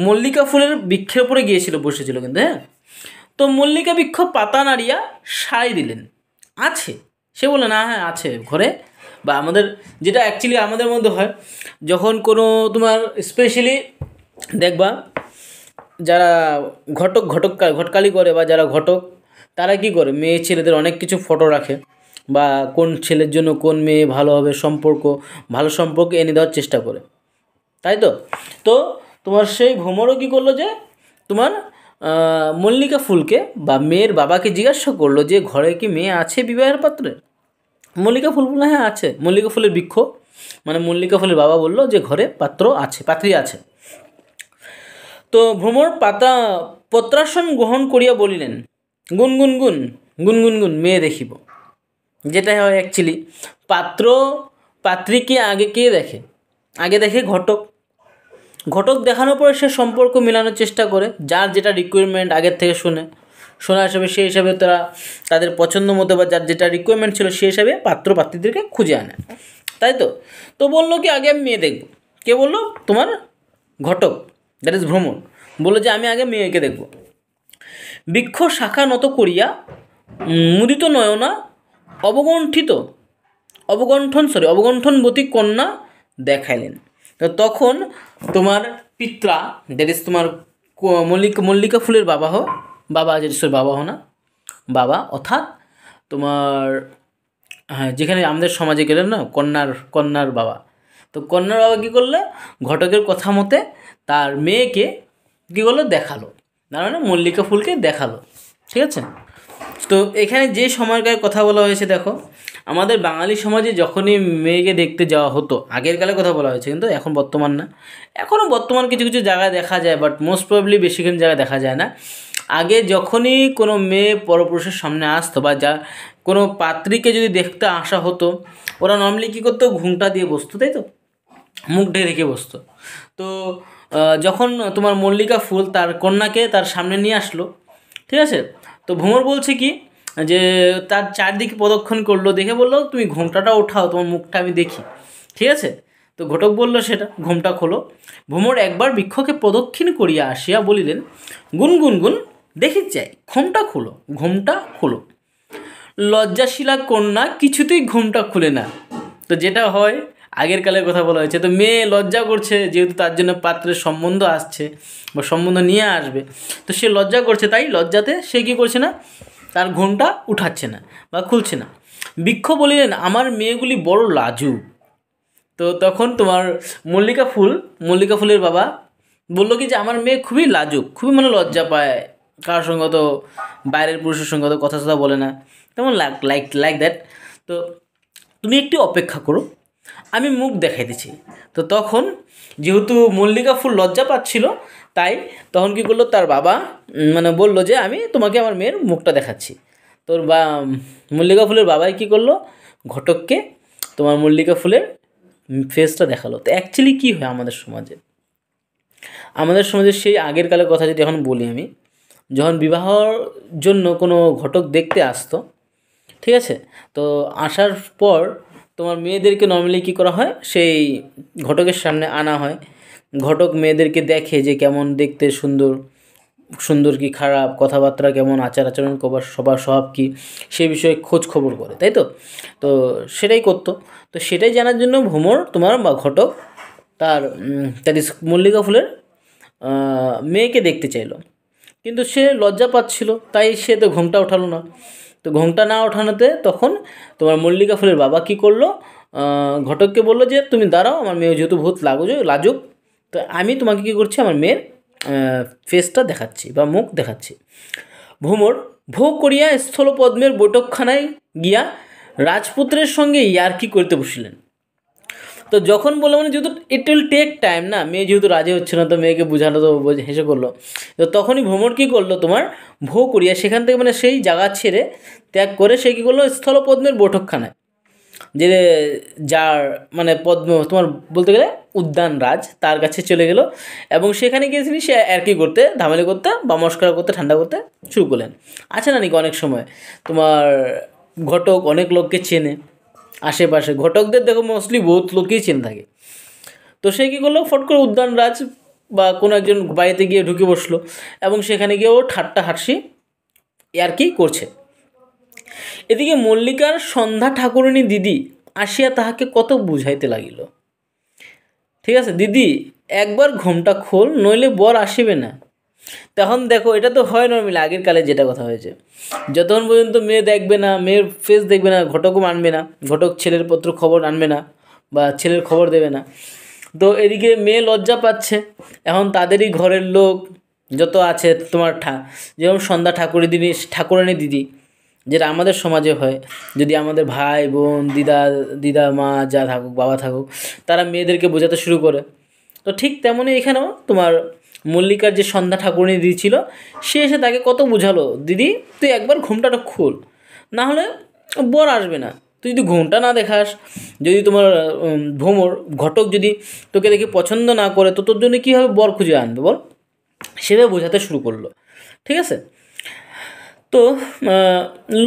Speaker 1: মল্লিকা ফুলের বৃক্ষের উপরে গিয়েছিল, বসেছিল কিন্তু, হ্যাঁ। তো মল্লিকা বৃক্ষ পাতা নাড়িয়া সায় দিলেন, আছে। সে বলে, না, হ্যাঁ আছে ঘরে, বা আমাদের যেটা অ্যাকচুয়ালি আমাদের মধ্যে হয়, যখন কোনো তোমার স্পেশালি দেখবা যারা ঘটকালি করে বা যারা ঘটক, তারা কি করে, মেয়ে ছেলেদের অনেক কিছু ফটো রাখে, বা কোন ছেলের জন্য কোন মেয়ে ভালো হবে, ভালো সম্পর্ক এনে দেওয়ার চেষ্টা করে, তাই তো। তো তোমার সেই ভ্রমরও কী করলো যে তোমার মল্লিকা ফুলকে বা মেয়ের বাবাকে জিজ্ঞাসা করলো যে ঘরে কি মেয়ে আছে বিবাহের পাত্রে। মল্লিকা ফুল বললো হ্যাঁ আছে। মল্লিকা ফুলের বৃক্ষ মানে মল্লিকা ফুলের বাবা বললো যে ঘরে পাত্রী আছে। তো ভ্রমর পত্রাসন গ্রহণ করিয়া বলিলেন, গুনগুনগুন গুনগুনগুন মেয়ে দেখিব। যেটা হয় অ্যাকচুয়ালি, পাত্রীকে আগে কে দেখে? আগে দেখে ঘটক দেখানোর পরে সে সম্পর্ক মেলানোর চেষ্টা করে, যার যেটা রিকোয়ারমেন্ট আগের থেকে শোনা হিসাবে, সেই হিসাবে তাদের পছন্দ মতো বা যার যেটা রিকোয়ারমেন্ট ছিল সেই হিসাবে পাত্রীদেরকে খুঁজে আনে, তাই তো। তো বললো কি আগে আমি মেয়ে দেখব। কে বললো? তোমার ঘটক, দ্যাট ইজ ভ্রমণ, বললো যে আমি আগে মেয়েকে দেখব। বৃক্ষ শাখা নত করিয়া মুদিত নয়না অবগণ্ঠনবতী কন্যা দেখাইলেন। তো তখন তোমার পিত্রা, দ্যাট ইজ তোমার মল্লিকা ফুলের বাবা অর্থাৎ তোমার, হ্যাঁ, যেখানে আমাদের সমাজে গেলেন না কন্যার বাবা, তো কন্যার বাবা কী করলো, ঘটকের কথা মতে তার মেয়েকে কী করলো, দেখালো, মানে মল্লিকা ফুলকে দেখালো, ঠিক আছে। তো এখানে যে সময়কার কথা বলা হয়েছে দেখো, আমাদের বাঙালি সমাজে যখনই মেয়েকে দেখতে যাওয়া হতো, আগের কালে কথা বলা হয়েছে, কিন্তু এখন বর্তমান না। এখনও বর্তমান কিছু কিছু জায়গায় দেখা যায়, বাট মোস্ট প্রবাবলি বেশিরভাগ জায়গায় দেখা যায় না। আগে যখনই কোনো মেয়ে পরপুরুষের সামনে আসতো বা কোনো পাত্রীকে যদি দেখতে আসা হতো, ওরা নর্মালি কী করতো, ঘুমটা দিয়ে বসতো, তাই তো, মুখ ঢেকে রেখে বসতো। তো যখন তোমার মল্লিকা ফুল তার কন্যাকে তার সামনে নিয়ে আসলো, ঠিক আছে, তো ভ্রমর বলছে কি যে তার চারদিকে প্রদক্ষিণ করলো, দেখে বললো তুমি ঘোমটাটা ওঠাও, তোমার মুখটা আমি দেখি, ঠিক আছে। তো ঘটক বললো সেটা, ঘোমটা খোলো। ভ্রমর একবার বৃক্ষকে প্রদক্ষিণ করিয়া আসিয়া বলিলেন, গুনগুনগুন দেখি চাই, ঘোমটা খোলো। লজ্জাশীলা কন্যা কিছুতেই ঘোমটা খুলে না। তো যেটা হয়, আগের কালের কথা বলা হয়েছে, তো মেয়ে লজ্জা করছে, যেহেতু তার জন্য পাত্রের সম্বন্ধ আসছে বা সম্বন্ধ নিয়ে আসবে, তো সে লজ্জা করছে, তাই লজ্জাতে সে কী করছে না, তার ঘোমটা উঠাচ্ছে না বা খুলছে না। বৃক্ষ বলিলেন, আমার মেয়েগুলি বড় লাজুক। তো তখন তোমার মল্লিকা ফুলের বাবা বললো কি যে আমার মেয়ে খুবই লাজুক, খুবই মানে লজ্জা পায়, কারোর সঙ্গে তো বাইরের পুরুষের সঙ্গে তো কথা বলে না, তেমন লাইক দ্যাট। তো তুমি একটু অপেক্ষা করো, আমি মুখ দেখাইতেছি। তো তখন যেহেতু মল্লিকা ফুল লজ্জা পাচ্ছিল, তাই তখন কী করলো, তার বাবা মানে বললো যে আমি তোমাকে আমার মেয়ের মুখটা দেখাচ্ছি। তোর মল্লিকা ফুলের বাবাই কী করলো, ঘটককে তোমার মল্লিকা ফুলের ফেসটা দেখালো। তো অ্যাকচুয়ালি কী হয় আমাদের সমাজে সেই আগের কালের কথা যদি এখন বলি আমি, যখন বিবাহর জন্য কোনো ঘটক দেখতে আসতো, ঠিক আছে, তো আসার পর তোমার মেয়েদেরকে নর্মালি কী করা হয়, সেই ঘটকের সামনে আনা হয়। ঘটক মেয়েদেরকে দেখে যে কেমন দেখতে, সুন্দর কি খারাপ, কথাবার্তা কেমন, আচার আচরণ সবার স্বভাব কী, সে বিষয়ে খোঁজ খবর করে, তাই তো। তো সেটাই করতো। তো সেটাই জানার জন্য ভ্রমর তোমার বা ঘটক তার মল্লিকা ফুলের মেয়েকে দেখতে চাইলো, কিন্তু সে লজ্জা পাচ্ছিল, তাই সে তো ঘোমটা ওঠালো না। তো ঘোমটা না ওঠানোতে তখন তোমার মল্লিকা ফুলের বাবা কী করলো, ঘটককে বললো যে তুমি দাঁড়াও, আমার মেয়ে যেহেতু বহুত লাজুক, তো আমি তোমাকে কী করছি, আমার মেয়ের ফেসটা দেখাচ্ছি বা মুখ দেখাচ্ছি। ভ্রমর ভোগ করিয়া স্থলপদ্মের বৈঠকখানায় গিয়া রাজপুত্রের সঙ্গে ইয়ার্কি করতে বসিলেন। তো যখন বললো মানে যেহেতু ইট উইল টেক টাইম না, মেয়ে যেহেতু রাজি হচ্ছে না, তো মেয়েকে বুঝানো তো হেসে করলো। তো তখনই ভ্রমর কী করলো, তোমার ভোগ করিয়া সেখান থেকে মানে সেই জায়গা ছেড়ে ত্যাগ করে সে কী করলো, স্থলপদ্মের বৈঠকখানায়, যে যার মানে পদ্ম তোমার বলতে গেলে উদ্যান রাজ, তার কাছে চলে গেল এবং সেখানে গিয়েছিলি সে আর কি করতে, ধামালি করতে বা মস্করা করতে, ঠান্ডা করতে শুরু করলেন। আছে না নাকি অনেক সময় তোমার ঘটক অনেক লোককে চেনে, আশেপাশে ঘটকদের দেখো মোস্টলি বহুত লোকই চেনে থাকে। তো সে কী করলো, ফট করে উদ্যান রাজ বা কোনো একজন বাড়িতে গিয়ে ঢুকে বসলো এবং সেখানে গিয়ে ও ঠাট্টা হাসি আর কি করছে। এদিকে মল্লিকার সন্ধ্যা ঠাকুরানী দিদি আসিয়া তাহাকে কত বুঝাইতে লাগিল, ঠিক আছে, দিদি একবার ঘোমটা খোল, নইলে বর আসিবে না। তখন দেখো এটা তো হয় নর্মালি আগের কালে যেটা কথা হয়েছে, যতক্ষণ পর্যন্ত মেয়ে দেখবে না, মেয়ের ফেস দেখবে না, ঘটকও আনবে না, ঘটক ছেলের পত্র খবর আনবে না বা ছেলের খবর দেবে না। তো এদিকে মেয়ে লজ্জা পাচ্ছে, এখন তাদেরই ঘরের লোক যত আছে তোমার যেমন সন্ধ্যা ঠাকুরানী দিদি, যেটা আমাদের সমাজে হয়, যদি আমাদের ভাই বোন দিদা দিদা মা যা থাকুক বাবা থাকুক, তারা মেয়েদেরকে বোঝাতে শুরু করে। তো ঠিক তেমনই এখানেও তোমার মল্লিকার যে সন্ধ্যা ঠাকুরানী দিদি ছিল, সে এসে তাকে কত বোঝালো, দিদি তুই একবার ঘুমটাটা খোল, না হলে বর আসবে না। তুই যদি ঘুমটা না দেখাস, যদি তোমার ভ্রমর ঘটক যদি তোকে দেখে পছন্দ না করে, তো তোর জন্য কীভাবে বর খুঁজে আনবে বল। সেভাবে বোঝাতে শুরু করলো, ঠিক আছে। তো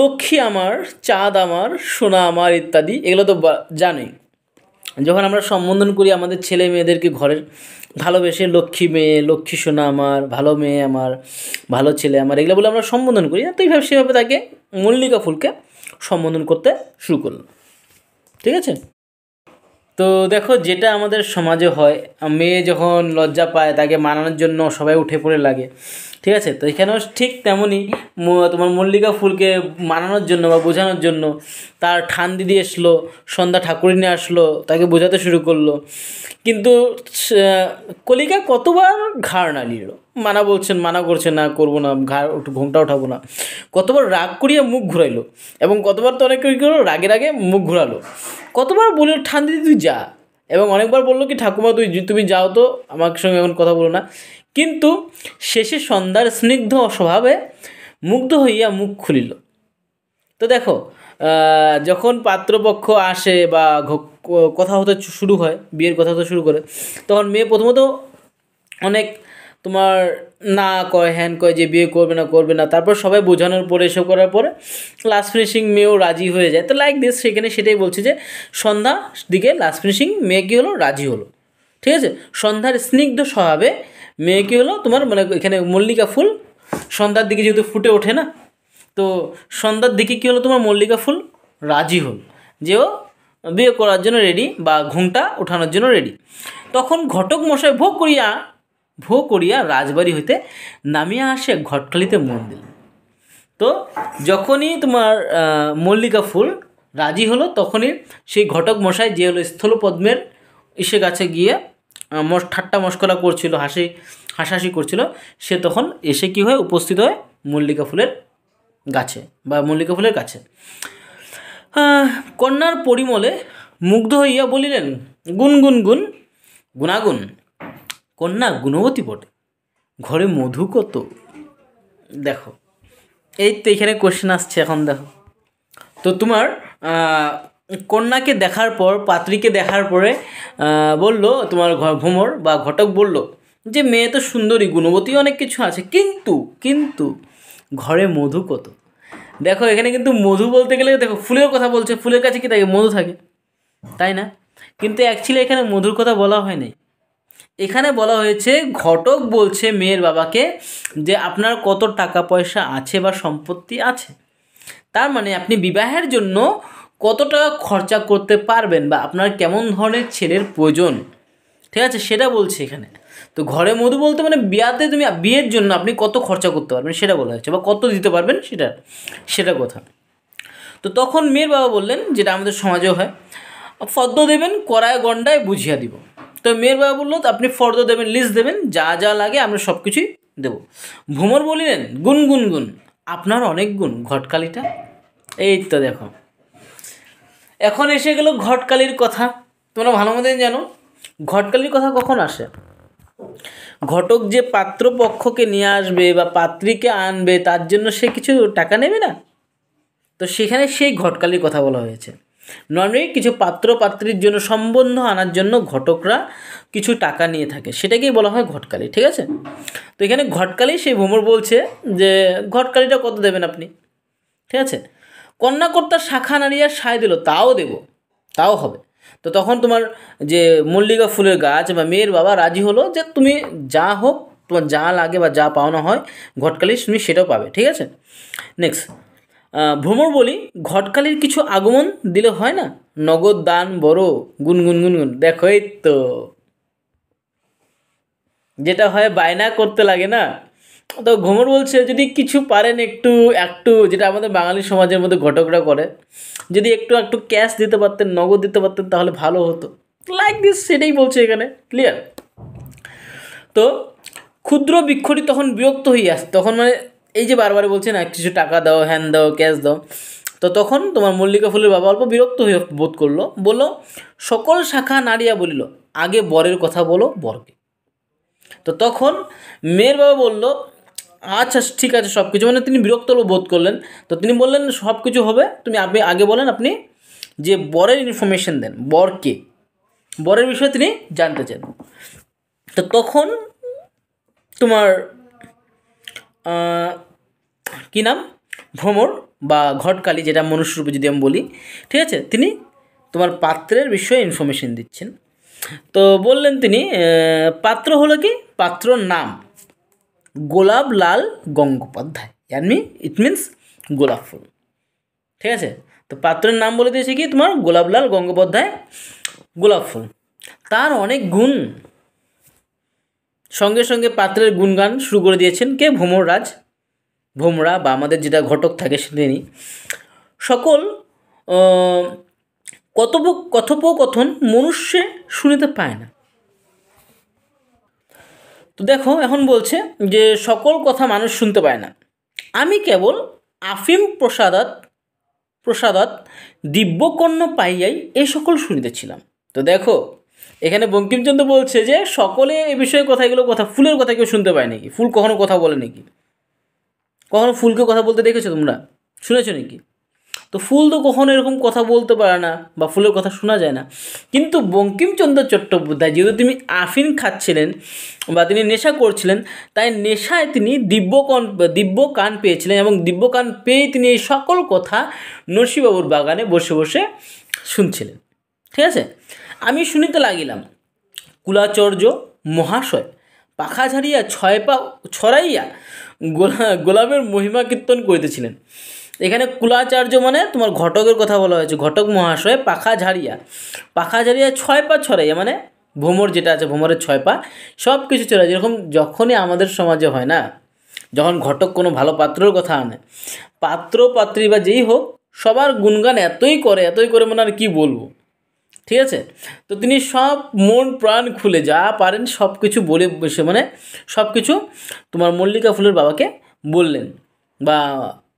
Speaker 1: লক্ষ্মী আমার, চাঁদ আমার, সোনা আমার ইত্যাদি এগুলো তো জানোই। যখন আমরা সম্বোধন করি আমাদের ছেলে মেয়েদেরকে ঘরের, ভালোবেসে লক্ষ্মী মেয়ে, লক্ষ্মী সোনা আমার, ভালো মেয়ে আমার, ভালো ছেলে আমার, এগুলো বলে আমরা সম্বোধন করি। তো এইভাবে সেভাবে তাকে মল্লিকা ফুলকে সম্বোধন করতে শুরু করলো, ঠিক আছে। তো দেখো যেটা আমাদের সমাজে হয়, মেয়ে যখন লজ্জা পায় তাকে মানানোর জন্য সবাই উঠে পড়ে লাগে, ঠিক আছে। তো এখানেও ঠিক তেমনই তোমার মল্লিকা ফুলকে মানানোর জন্য বা বোঝানোর জন্য তার ঠান দিদি আসলো, সন্ধ্যা ঠাকুরিনী আসলো, তাকে বোঝাতে শুরু করলো। কিন্তু কলিকা কতবার ঘাড় নাড়িয়ে, মানা বলছেন, মানা করছে না করবো না, ঘোমটা উঠাবো না, কতবার রাগ করিয়া মুখ ঘুরাইলো, এবং কতবার তো অনেক কী করলো রাগে রাগে মুখ ঘুরালো, কতবার বললো ঠান দিদি তুই যা, এবং অনেকবার বললো কি ঠাকুমা তুমি যাও তো, আমার সঙ্গে এখন কথা বলো না। কিন্তু শেষে সন্ধ্যার স্নিগ্ধ স্বভাবে মুগ্ধ হইয়া মুখ খুলিল। তো দেখো যখন পাত্রপক্ষ আসে বা কথা হতে শুরু হয়, বিয়ের কথা হতে শুরু করে, তখন মেয়ে প্রথমত অনেক তোমার না কয়, হ্যান কয় যে বিয়ে করবে না, তারপর সবাই বোঝানোর পরে এসব করার পরে লাস্ট ফিনিশিং মেয়েও রাজি হয়ে যায়। তো লাইক দিস সেখানে সেটাই বলছে যে সন্ধ্যা দিকে লাস্ট ফিনিশিং মেয়ে কী হলো, রাজি হলো, ঠিক আছে। সন্ধ্যার স্নিগ্ধ স্বভাবে মেয়ে কী হলো তোমার, মানে এখানে মল্লিকা ফুল সন্ধ্যার দিকে যেহেতু ফুটে ওঠে না, তো সন্ধ্যার দিকে কী হলো তোমার মল্লিকা ফুল রাজি হল যে ও বিয়ে করার জন্য রেডি বা ঘুমটা ওঠানোর জন্য রেডি। তখন ঘটক মশাই ভো করিয়া রাজবাড়ি হইতে নামিয়া আসে ঘটকালিতে মন দিল। তো যখনই তোমার মল্লিকা ফুল রাজি হলো, তখনই সেই ঘটক মশাই যে হলো স্থলপদ্মের ইসে গাছে গিয়ে ঠাট্টা মস্করা করছিল, হাসাহাসি করছিল, সে তখন এসে কী হয় উপস্থিত হয় মল্লিকা ফুলের গাছে বা মল্লিকা ফুলের কাছে। কন্যার পরিমলে মুগ্ধ হইয়া বলিলেন, গুণাগুণ কন্যা গুণবতী বটে, ঘরে মধু কত। দেখো এই তো এখানে কোশ্চেন আসছে এখন, দেখো তো তোমার কন্যাকে দেখার পর, পাত্রীকে দেখার পরে বলল তোমার ভ্রমর বা ঘটক বলল যে মেয়ে তো সুন্দরী, গুণবতী, অনেক কিছু আছে, কিন্তু ঘরে মধু কত। দেখো এখানে কিন্তু মধু বলতে গেলে দেখো ফুলের কথা বলছে, ফুলের কাছে কি থাকে, মধু থাকে, তাই না? কিন্তু অ্যাকচুয়ালি এখানে মধুর কথা বলা হয়নি, এখানে বলা হয়েছে ঘটক বলছে মেয়ের বাবাকে যে আপনার কত টাকা পয়সা আছে বা সম্পত্তি আছে, তার মানে আপনি বিবাহের জন্য কত টাকা খরচা করতে পারবেন বা আপনার কেমন ধরনের ছেলের প্রয়োজন, ঠিক আছে, সেটা বলছে এখানে। তো ঘরে মধু বলতে মানে বিয়ের জন্য আপনি কত খরচা করতে পারবেন সেটা বলা হয়েছে, বা কত দিতে পারবেন সেটা কথা। তো তখন মেয়ের বাবা বললেন, যেটা আমাদের সমাজেও হয়, ফর্দ দেবেন কড়ায় গন্ডায় বুঝিয়া দিব। তো মেয়ের বাবা বললো আপনি ফর্দ দেবেন, লিস্ট দেবেন, যা যা লাগে আমরা সব কিছুই দেবো। ভ্রমর বলিলেন, গুণ আপনার অনেক গুণ, ঘটকালিটা। এই তো দেখো এখন এসে গেল ঘটকালির কথা। তোমরা ভালো মতোই জানো ঘটকালির কথা কখন আসে। ঘটক যে পাত্রপক্ষকে নিয়ে আসবে বা পাত্রীকে আনবে, তার জন্য সে কিছু টাকা নেবে না, তো সেখানে সেই ঘটকালির কথা বলা হয়েছে। নর্মালি কিছু পাত্রীর জন্য সম্বন্ধ আনার জন্য ঘটকরা কিছু টাকা নিয়ে থাকে, সেটাকেই বলা হয় ঘটকালি, ঠিক আছে। তো এখানে ঘটকালি সেই ভ্রমর বলছে যে ঘটকালিটা কত দেবেন আপনি, ঠিক আছে। কন্যাকর্তার শাখা নাড়িয়া সায় দিল, তাও হবে। তো তখন তোমার যে মল্লিকা ফুলের গাছ বা মেয়ের বাবা রাজি হলো যে তুমি যা হোক, তোমার যা লাগে বা যা পাওনা হয় ঘটকালি তুমি সেটাও পাবে, ঠিক আছে। নেক্সট ভ্রমর বলি, ঘটকালির কিছু আগমন দিলে হয় না, নগদ দান বড় গুন। দেখো এই তো যেটা হয় বায়না করতে লাগে না, তো ঘুমর বলছে যদি কিছু পারেন একটু একটু, যেটা আমাদের বাঙালি সমাজের মধ্যে ঘটকরা করে, যদি একটু একটু ক্যাশ দিতে পারতেন, নগদ দিতে পারতেন তাহলে ভালো হতো, লাইক দিস, সেটাই বলছে এখানে, ক্লিয়ার। তো ক্ষুদ্র বৃক্ষটি তখন বিরক্ত হয়ে আসে, তখন মানে এই যে বারবার বলছে না কিছু টাকা দাও, হ্যান দাও, ক্যাশ দাও, তো তখন তোমার মল্লিকা ফুলের বাবা অল্প বিরক্ত হয়ে বোধ করলো, বললো সকল শাখা নাড়িয়া বলিল আগে বরের কথা বলো বরকে। তো তখন মেয়ের বাবা বলল আচ্ছা ঠিক আছে সব কিছু, মানে তিনি বিরক্ত বোধ করলেন। তো তিনি বললেন সব কিছু হবে, আপনি আগে বলেন আপনি যে বরের ইনফরমেশন দেন, বরকে, বরের বিষয়ে তিনি জানতে চান। তো তখন তোমার কী নাম, ভ্রমর বা ঘটকালি, যেটা মনুষ্যরূপে যদি আমি বলি, ঠিক আছে, তিনি তোমার পাত্রের বিষয়ে ইনফরমেশন দিচ্ছেন। তো বললেন তিনি পাত্র হলো কি, পাত্রর নাম গোলাপ লাল গঙ্গোপাধ্যায়, ইট মিনস গোলাপ ফুল, ঠিক আছে। তো পাত্রের নাম বলে দিয়েছে কি তোমার গোলাপলাল গঙ্গোপাধ্যায়, গোলাপ ফুল, তার অনেক গুণ। সঙ্গে সঙ্গে পাত্রের গুণগান শুরু করে দিয়েছেন কে, ভ্রমররাজ, ভোমরা বা আমাদের যেটা ঘটক থাকে তিনি। সকল কথোপকথন মনুষ্যে শুনিতে পায় না। তো দেখো এখন বলছে যে সকল কথা মানুষ শুনতে পায় না, আমি কেবল আফিম প্রসাদাত দিব্যকর্ণ পাইয়াই এই সকল শুনিতেছিলাম। তো দেখো এখানে বঙ্কিমচন্দ্র বলছে যে সকলে এ বিষয়ে কথা, এগুলো কথা, ফুলের কথা কেউ শুনতে পায় নাকি? ফুল কখনো কথা বলে নাকি? কখনো ফুলকে কথা বলতে দেখেছো তোমরা, শুনেছো নাকি? তো ফুল তো কখনো এরকম কথা বলতে পারে না বা ফুলের কথা শোনা যায় না। কিন্তু বঙ্কিমচন্দ্র চট্টোপাধ্যায় যেহেতু তিনি আফিম খাচ্ছিলেন বা তিনি নেশা করছিলেন, তাই নেশায় তিনি দিব্য কান পেয়েছিলেন, এবং দিব্য কান পেয়ে তিনি এই সকল কথা নরসিংহবাবুর বাগানে বসে বসে শুনছিলেন। ঠিক আছে, আমি শুনিতে লাগিলাম কুলাচর্য মহাশয় পাখা ঝাড়িয়া 6 পা ছড়াইয়া গোলাপের মহিমা কীর্তন করিতেছিলেন। এখানে কুলাচার্য মানে তোমার ঘটকের কথা বলা হয়েছে, ঘটক মহাশয় পাখা ঝাড়িয়া 6 পা ছড়াইয়া, মানে ভ্রমর যেটা আছে, ভ্রমরের 6 পা সব কিছু ছড়াই। যেরকম যখনই আমাদের সমাজে হয় না, যখন ঘটক কোনো ভালো পাত্রের কথা আনে, পাত্র পাত্রী বা যেই হোক সবার গুণগান এতই করে মানে আর কী বলবো, ঠিক আছে। তো তিনি সব মন প্রাণ খুলে যা পারেন সব কিছু বলে বসে, মানে সব কিছু তোমার মল্লিকা ফুলের বাবাকে বললেন, বা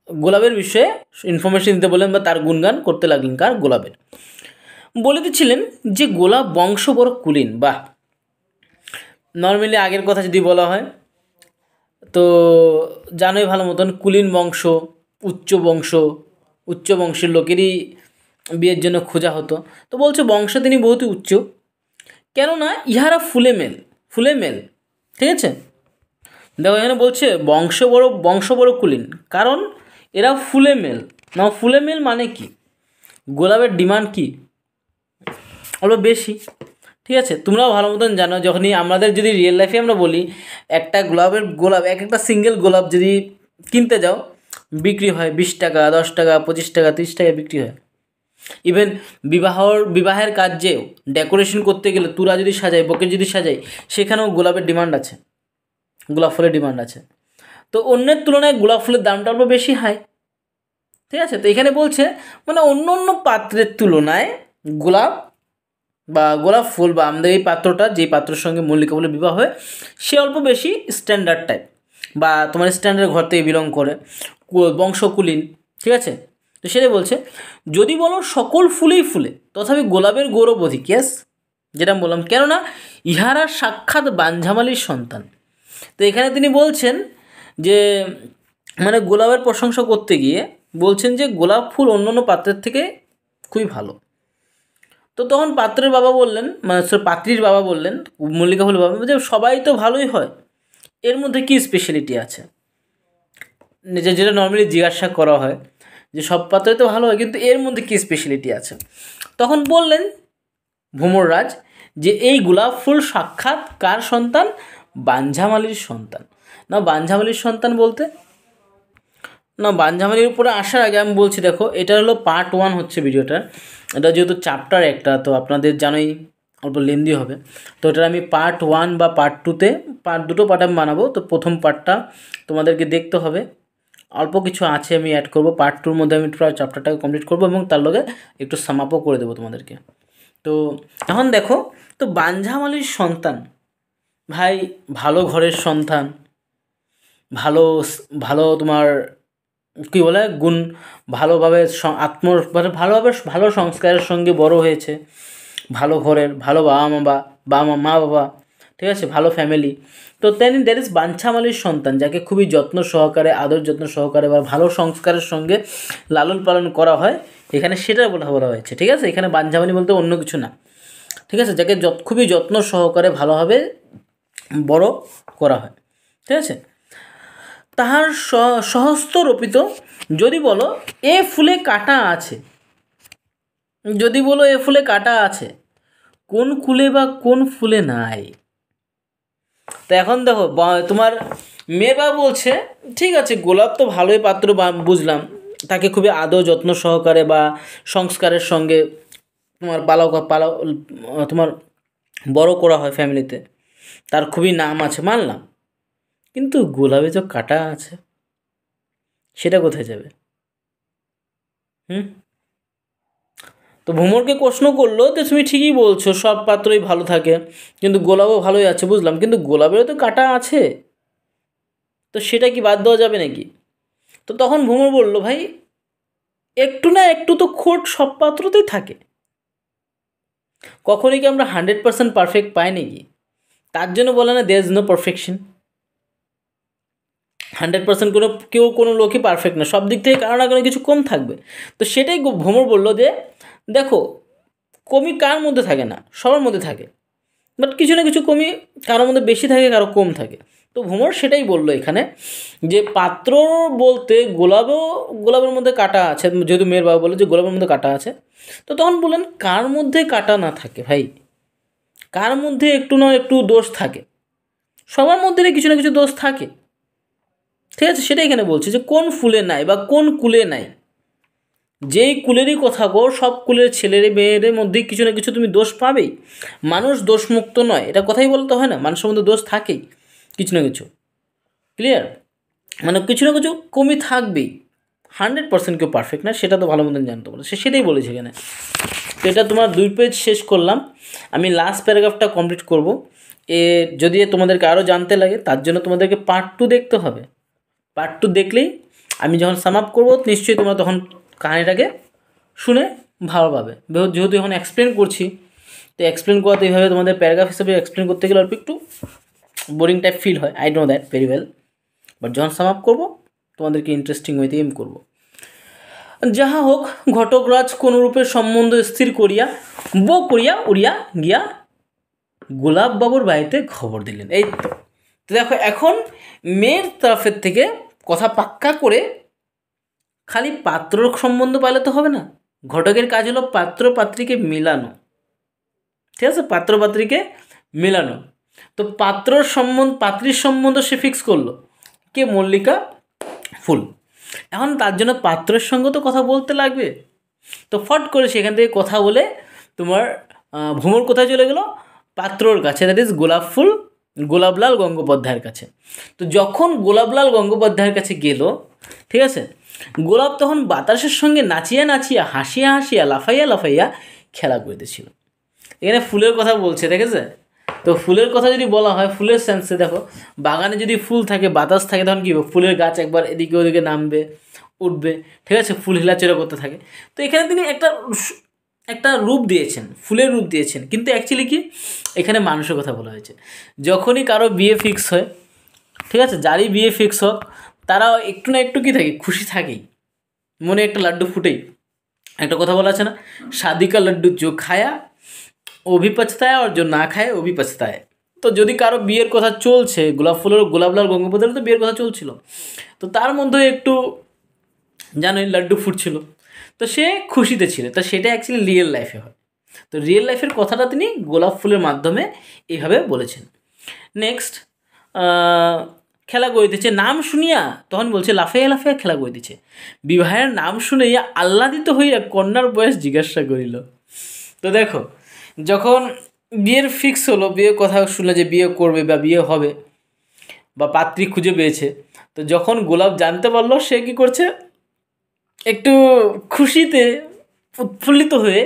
Speaker 1: গোলাপের বিষয়ে ইনফরমেশন দিতে বললেন, বা তার গুণগান করতে লাগলেন, কার, গোলাপের। বলে দিচ্ছিলেন যে গোলাপ বংশ বড় কুলীন। বাহ, নর্মালি আগের কথা যদি বলা হয় তো জানোই ভালো মতন, কুলীন বংশ, উচ্চ বংশের লোকেরই বিয়ের জন্য খোঁজা হতো। তো বলছে বংশ তিনি বহুতই উচ্চ, কেননা ইহারা ফুলে মেল, ঠিক আছে। দেখো এখানে বলছে বংশ বড় কুলীন, কারণ এরা ফুলে মেল। না, ফুলে মেল মানে কি, গোলাপের ডিমান্ড কি, অল্প বেশি, ঠিক আছে। তোমরাও ভালো মতন জানো, যখনই আমাদের যদি রিয়েল লাইফে আমরা বলি, একটা গোলাপ এক একটা সিঙ্গেল গোলাপ যদি কিনতে যাও, বিক্রি হয় 20 টাকা, 10 টাকা, 25 টাকা, 30 টাকা বিক্রি হয়। ইভেন বিবাহের কাজেও ডেকোরেশন করতে গেলে তুরা যদি সাজাই, বকে যদি সাজাই, সেখানেও গোলাপের ডিমান্ড আছে, গোলাপ ফুলের ডিমান্ড আছে। তো অন্যের তুলনায় গোলাপ ফুলের দামটা অল্প বেশি হয়, ঠিক আছে। তো এখানে বলছে মানে অন্য পাত্রের তুলনায় গোলাপ ফুল বা আমাদের এই পাত্রটা, যেই পাত্রের সঙ্গে মল্লিকা ফুলের বিবাহ হয়, সে অল্প বেশি স্ট্যান্ডার্ড টাইপ, বা তোমার স্ট্যান্ডার্ড ঘর থেকে বিলং করে, বংশকুলীন, ঠিক আছে। তো সেটাই বলছে, যদি বলো সকল ফুলেই ফুলে তথাপি গোলাপের গৌরব অধিক, ইয়েস, যেটা বললাম, কেননা ইহারা সাক্ষাৎ বাঞ্ঝামালির সন্তান। তো এখানে তিনি বলছেন যে মানে গোলাপের প্রশংসা করতে গিয়ে বলছেন যে গোলাপ ফুল অন্য পাত্রের থেকে খুবই ভালো। তো তখন পাত্রের বাবা বললেন, মানে পাত্রীর বাবা বললেন, মল্লিকা ফুলের বাবা, যে সবাই তো ভালোই হয়, এর মধ্যে কী স্পেশালিটি আছে, যেটা নর্মালি জিজ্ঞাসা করা হয় যে সব পাত্রই তো ভালো হয়, কিন্তু এর মধ্যে কী স্পেশালিটি আছে। তখন বললেন ভ্রমররাজ যে এই গোলাপ ফুল সাক্ষাৎ কার সন্তান, বাঞ্ঝামালির সন্তান। না, বাঞ্ঝামালির সন্তান বলতে না, বাঞ্ঝামালির উপরে আসার আগে আমি বলছি, দেখো এটা হলো পার্ট 1 হচ্ছে ভিডিওটা, এটা যেহেতু চ্যাপ্টার একটা, তো আপনাদের জানোই অল্প লেন্দি হবে। তো এটার আমি পার্ট 1 বা পার্ট 2তে দুটো পার্ট আমি বানাবো। তো প্রথম পার্টটা তোমাদেরকে দেখতে হবে, অল্প কিছু আছে আমি অ্যাড করব। পার্ট 2-র মধ্যে আমি পুরো চ্যাপ্টারটাকে কমপ্লিট করব এবং তার লগে একটু সামাপও করে দেবো তোমাদেরকে। তো এখন দেখো, তো বাঞ্ঝামালির সন্তান ভাই, ভালো ঘরের সন্তান, ভালো ভালো তোমার কী বলে গুণ, ভালোভাবে মানে ভালোভাবে ভালো সংস্কারের সঙ্গে বড় হয়েছে, ভালো ঘরের, ভালো মা বাবা, ঠিক আছে, ভালো ফ্যামিলি। তো তেন দ্যাট ইজ বাঞ্ছামালির সন্তান, যাকে খুবই যত্ন সহকারে, আদর যত্ন সহকারে বা ভালো সংস্কারের সঙ্গে লালন পালন করা হয়, এখানে সেটা বলা হয়েছে। ঠিক আছে, এখানে বাঞ্ছামালি বলতে অন্য কিছু না। ঠিক আছে, যাকে খুবই যত্ন সহকারে ভালোভাবে বড় করা হয়। ঠিক আছে, তাহার সহস্ত রোপিত, যদি বলো এ ফুলে কাটা আছে, যদি বলো এ ফুলে কাটা আছে, কোন কুলে বা কোন ফুলে নাই। তো এখন দেখো, তোমার মেয়ে বা বলছে ঠিক আছে গোলাপ তো ভালোই পাত্র, বুঝলাম, তাকে খুবই আদর যত্ন সহকারে বা সংস্কারের সঙ্গে তোমার তোমার বড় করা হয় ফ্যামিলিতে, তার খুবই নাম আছে, মানলাম, কিন্তু গোলাপে তো কাটা আছে, সেটা কোথায় যাবে? হুম। তো ভ্রমরকে প্রশ্ন করলো যে তুমি ঠিকই বলছো, সব পাত্রই ভালো থাকে, কিন্তু গোলাপও ভালোই আছে, বুঝলাম, কিন্তু গোলাপেরও তো কাটা আছে, তো সেটা কি বাদ দেওয়া যাবে নাকি? তো তখন ভ্রমর বলল, ভাই একটু না একটু তো খোট সব পাত্রতেই থাকে, কখনই কি আমরা 100% পারফেক্ট পাই নাকি? তার জন্য বলে না দেয়ার ইজ নো পারফেকশন। 100% কোনো লোকই পারফেক্ট না, সব দিক থেকে কারো না কোনো কিছু কম থাকবে। তো সেটাই ভ্রমর বলল যে দেখো, কমি কার মধ্যে থাকে না, সবার মধ্যে থাকে, বাট কিছু না কিছু কমি কারোর মধ্যে বেশি থাকে, কারো কম থাকে। তো ভ্রমর সেটাই বললো এখানে, যে পাত্র বলতে গোলাপের মধ্যে কাটা আছে, যেহেতু মেয়ের বাবা বলে যে গোলাপের মধ্যে কাটা আছে, তো তখন বললেন কার মধ্যে কাটা না থাকে ভাই, কার মধ্যে একটু না একটু দোষ থাকে, সবার মধ্যে কিছু না কিছু দোষ থাকে। ঠিক আছে, সেটাই এখানে বলছে যে কোন ফুলে নাই বা কোন কুলে নাই, যেই কুলেরই কথা গো, সব কুলের ছেলের মেয়েদের মধ্যেই কিছু না কিছু তুমি দোষ পাবেই। মানুষ দোষমুক্ত নয়, এটা কথাই বলতে হয় না, মানুষের মধ্যে দোষ থাকেই কিছু না কিছু। ক্লিয়ার? মানে কিছু না কিছু কমই থাকবেই, 100% কেউ পারফেক্ট না, সেটা তো ভালো মতন জানতে পারো, সেটাই বলেছে এখানে। তো এটা তোমার 2 পেজ শেষ করলাম, আমি লাস্ট প্যারাগ্রাফটা কমপ্লিট করব। যদি তোমাদেরকে আরও জানতে লাগে, তার জন্য তোমাদেরকে পার্ট 2 দেখতে হবে। পার্ট 2 দেখলেই আমি যখন সাম আপ করবো, নিশ্চয়ই তোমরা তখন কাহিনিটাকে শুনে ভালো পাবে। যেহেতু এখন এক্সপ্লেন করছি, তো এক্সপ্লেন করাতে এইভাবে তোমাদের প্যারাগ্রাফ হিসেবে এক্সপ্লেন করতে গেলে অল্প একটু বোরিং টাইপ ফিল হয়, I know that very well, but যখন সাম আপ করবো তোমাদেরকে ইন্টারেস্টিং ওয়েতে এম করবো। যাহা হোক, ঘটকরাজ কোনরূপে সম্বন্ধ স্থির করিয়া উড়িয়া গিয়া গোলাপবাবুর বাড়িতে খবর দিলেন। এই তো দেখো, এখন মেয়ের তরফের থেকে কথা পাক্কা করে খালি পাত্রর সম্বন্ধ পাইলে তো হবে না, ঘটকের কাজ হলো পাত্র পাত্রীকে মিলানো। ঠিক আছে, পাত্র পাত্রীকে মেলানো। তো পাত্রীর সম্বন্ধ সে ফিক্স করলো, কে? মল্লিকা ফুল। এখন তার জন্য পাত্রের সঙ্গে তো কথা বলতে লাগবে, তো ফট করে সেখান থেকে কথা বলে তোমার ভ্রমর কোথায় চলে গেল? পাত্রর কাছে, দ্যাট ইজ গোলাপলাল গঙ্গোপাধ্যায়ের কাছে। তো যখন গোলাপলাল গঙ্গোপাধ্যায়ের কাছে গেল, ঠিক আছে, গোলাপ তখন বাতাসের সঙ্গে নাচিয়া নাচিয়া, হাসিয়া হাসিয়া, লাফাইয়া লাফাইয়া খেলা করিতেছিল। এখানে ফুলের কথা বলছে, দেখেছে? তো ফুলের কথা যদি বলা হয়, ফুলের সেন্সে দেখো, বাগানে যদি ফুল থাকে, বাতাস থাকে, তখন কী হবে? ফুলের গাছ একবার এদিকে ওদিকে নামবে, উঠবে, ঠিক আছে, ফুল হিলাচেরা করতে থাকে। তো এখানে তিনি একটা রূপ দিয়েছেন, ফুলের রূপ দিয়েছেন, কিন্তু অ্যাকচুয়ালি কি এখানে মানুষের কথা বলা হয়েছে। যখনই কারো বিয়ে ফিক্স হয়, ঠিক আছে, যারই বিয়ে ফিক্স হোক, তারা একটু না একটু কী থাকে, খুশি থাকেই, মনে একটা লাড্ডু ফুটেই। একটা কথা বলা আছে না, शादी का लड्डू जो खाया ও ভি পছতায়, আর जो না খায় ও ভি পছতায়। তো যদি কারো বিয়ের কথা চলছে, গোলাপলাল গঙ্গোপাধ্যায়ের তো বিয়ের কথা চলছিল, তো তার মধ্যে একটু জানোই লাড্ডু ফুটছিল, তো সে খুশিতে ছিল। তো সেটা অ্যাকচুয়ালি রিয়েল লাইফে হয়। তো রিয়েল লাইফের কথাটা তিনি গোলাপ ফুলের মাধ্যমে এইভাবে বলেছেন। নেক্সট, খেলা করিতেছে নাম শুনিয়া, তখন বলছে লাফাইয়া লাফাইয়া খেলা করিতেছে, বিবাহের নাম শুনিয়া আহ্লাদিত হইয়া কন্যার বয়স জিজ্ঞাসা করিল। তো দেখো, যখন বিয়ের ফিক্স হলো, বিয়ের কথা শুনলো যে বিয়ে করবে বা বিয়ে হবে বা পাত্রী খুঁজে পেয়েছে। তো যখন গোলাপ জানতে পারলো, সে কী করছে, একটু খুশিতে উৎফুল্লিত হয়ে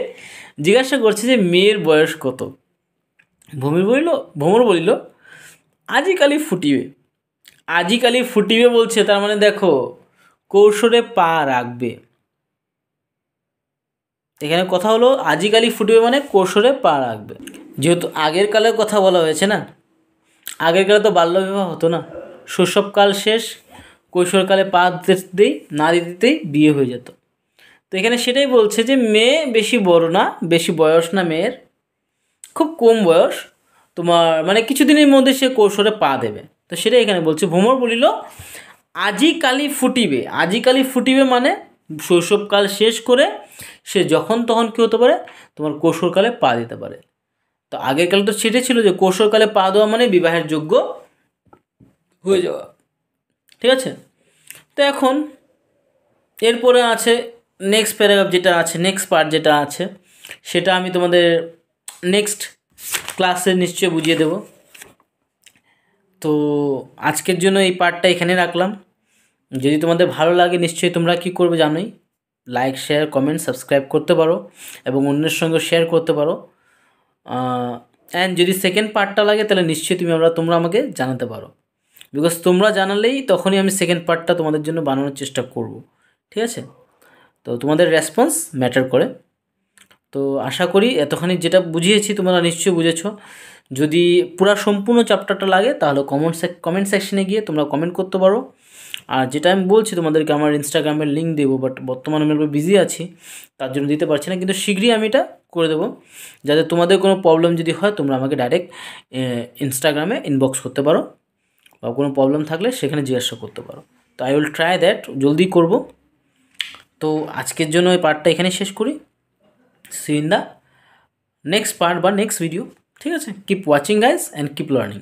Speaker 1: জিজ্ঞাসা করছে যে মেয়ের বয়স কত। ভ্রমর বলিল আজিকালি ফুটিবে। আজিকালি ফুটিবে বলছে, তার মানে দেখো কৌশলে পা রাখবে। এখানে কথা হলো আজিকালি ফুটিবে মানে কৌশলে পা রাখবে। যেহেতু আগের কালের কথা বলা হয়েছে না, আগের কালে তো বাল্যবিবাহ হতো না, শৈশবকাল শেষ, কৈশোরকালে পা দিতেই না দিতেই বিয়ে হয়ে যেত। তো এখানে সেটাই বলছে যে মেয়ে বেশি বড় না, বেশি বয়স না মেয়ের, খুব কম বয়স, তোমার মানে কিছুদিনের মধ্যে সে কৌশলে পা দেবে। তো সেটাই এখানে বলছে। ভ্রমর বলিল আজিকালি ফুটিবে। আজিকালি ফুটিবে মানে শৈশবকাল শেষ করে সে যখন তখন কী হতে পারে, তোমার কৈশোরকালে পা দিতে পারে। তো আগের কালে তো সেটাই ছিল যে কৈশোরকালে পা দেওয়া মানে বিবাহের যোগ্য হয়ে যাওয়া। ঠিক আছে। তো এখন এরপরে আছে নেক্সট প্যারাগ্রাফ যেটা আছে, নেক্সট পার্ট যেটা আছে, সেটা আমি তোমাদের নেক্সট ক্লাসে নিশ্চয়ই বুঝিয়ে দেব। তো আজকের জন্য এই পার্টটা এখানে রাখলাম। যদি তোমাদের ভালো লাগে নিশ্চয়ই তোমরা কী করবে জানোই, লাইক, শেয়ার, কমেন্ট, সাবস্ক্রাইব করতে পারো এবং অন্যের সঙ্গে শেয়ার করতে পারো। অ্যান্ড যদি সেকেন্ড পার্টটা লাগে তাহলে নিশ্চয়ই তোমরা আমাকে জানাতে পারো, বিকজ তোমরা জানালেই তখনই আমি সেকেন্ড পার্টটা তোমাদের জন্য বানানোর চেষ্টা করব। ঠিক আছে। তো তোমাদের রেসপন্স ম্যাটার করে। তো আশা করি এতখানি যেটা বুঝিয়েছি তোমরা নিশ্চয়ই বুঝেছো। যদি পুরো সম্পূর্ণ চ্যাপ্টারটা লাগে তাহলে কমেন্ট সেকশনে গিয়ে তোমরা কমেন্ট করতে পারো। আর যেটা আমি বলছি তোমাদেরকে, আমার ইনস্টাগ্রামের লিঙ্ক দেবো, বাট বর্তমানে আমি একটু বিজি আছি, তার জন্য দিতে পারছি না, কিন্তু শীঘ্রই আমি এটা করে দেবো, যাতে তোমাদের কোনো প্রবলেম যদি হয় তোমরা আমাকে ডাইরেক্ট ইনস্টাগ্রামে ইনবক্স করতে পারো, বা কোনো প্রবলেম থাকলে সেখানে জিজ্ঞাসা করতে পারো। তো আই উইল ট্রাই দ্যাট, জলদি করব। তো আজকের জন্য এই পার্টটা এখানে শেষ করি। See in the next part বা নেক্সট ভিডিও। ঠিক আছে। Keep watching guys and keep learning.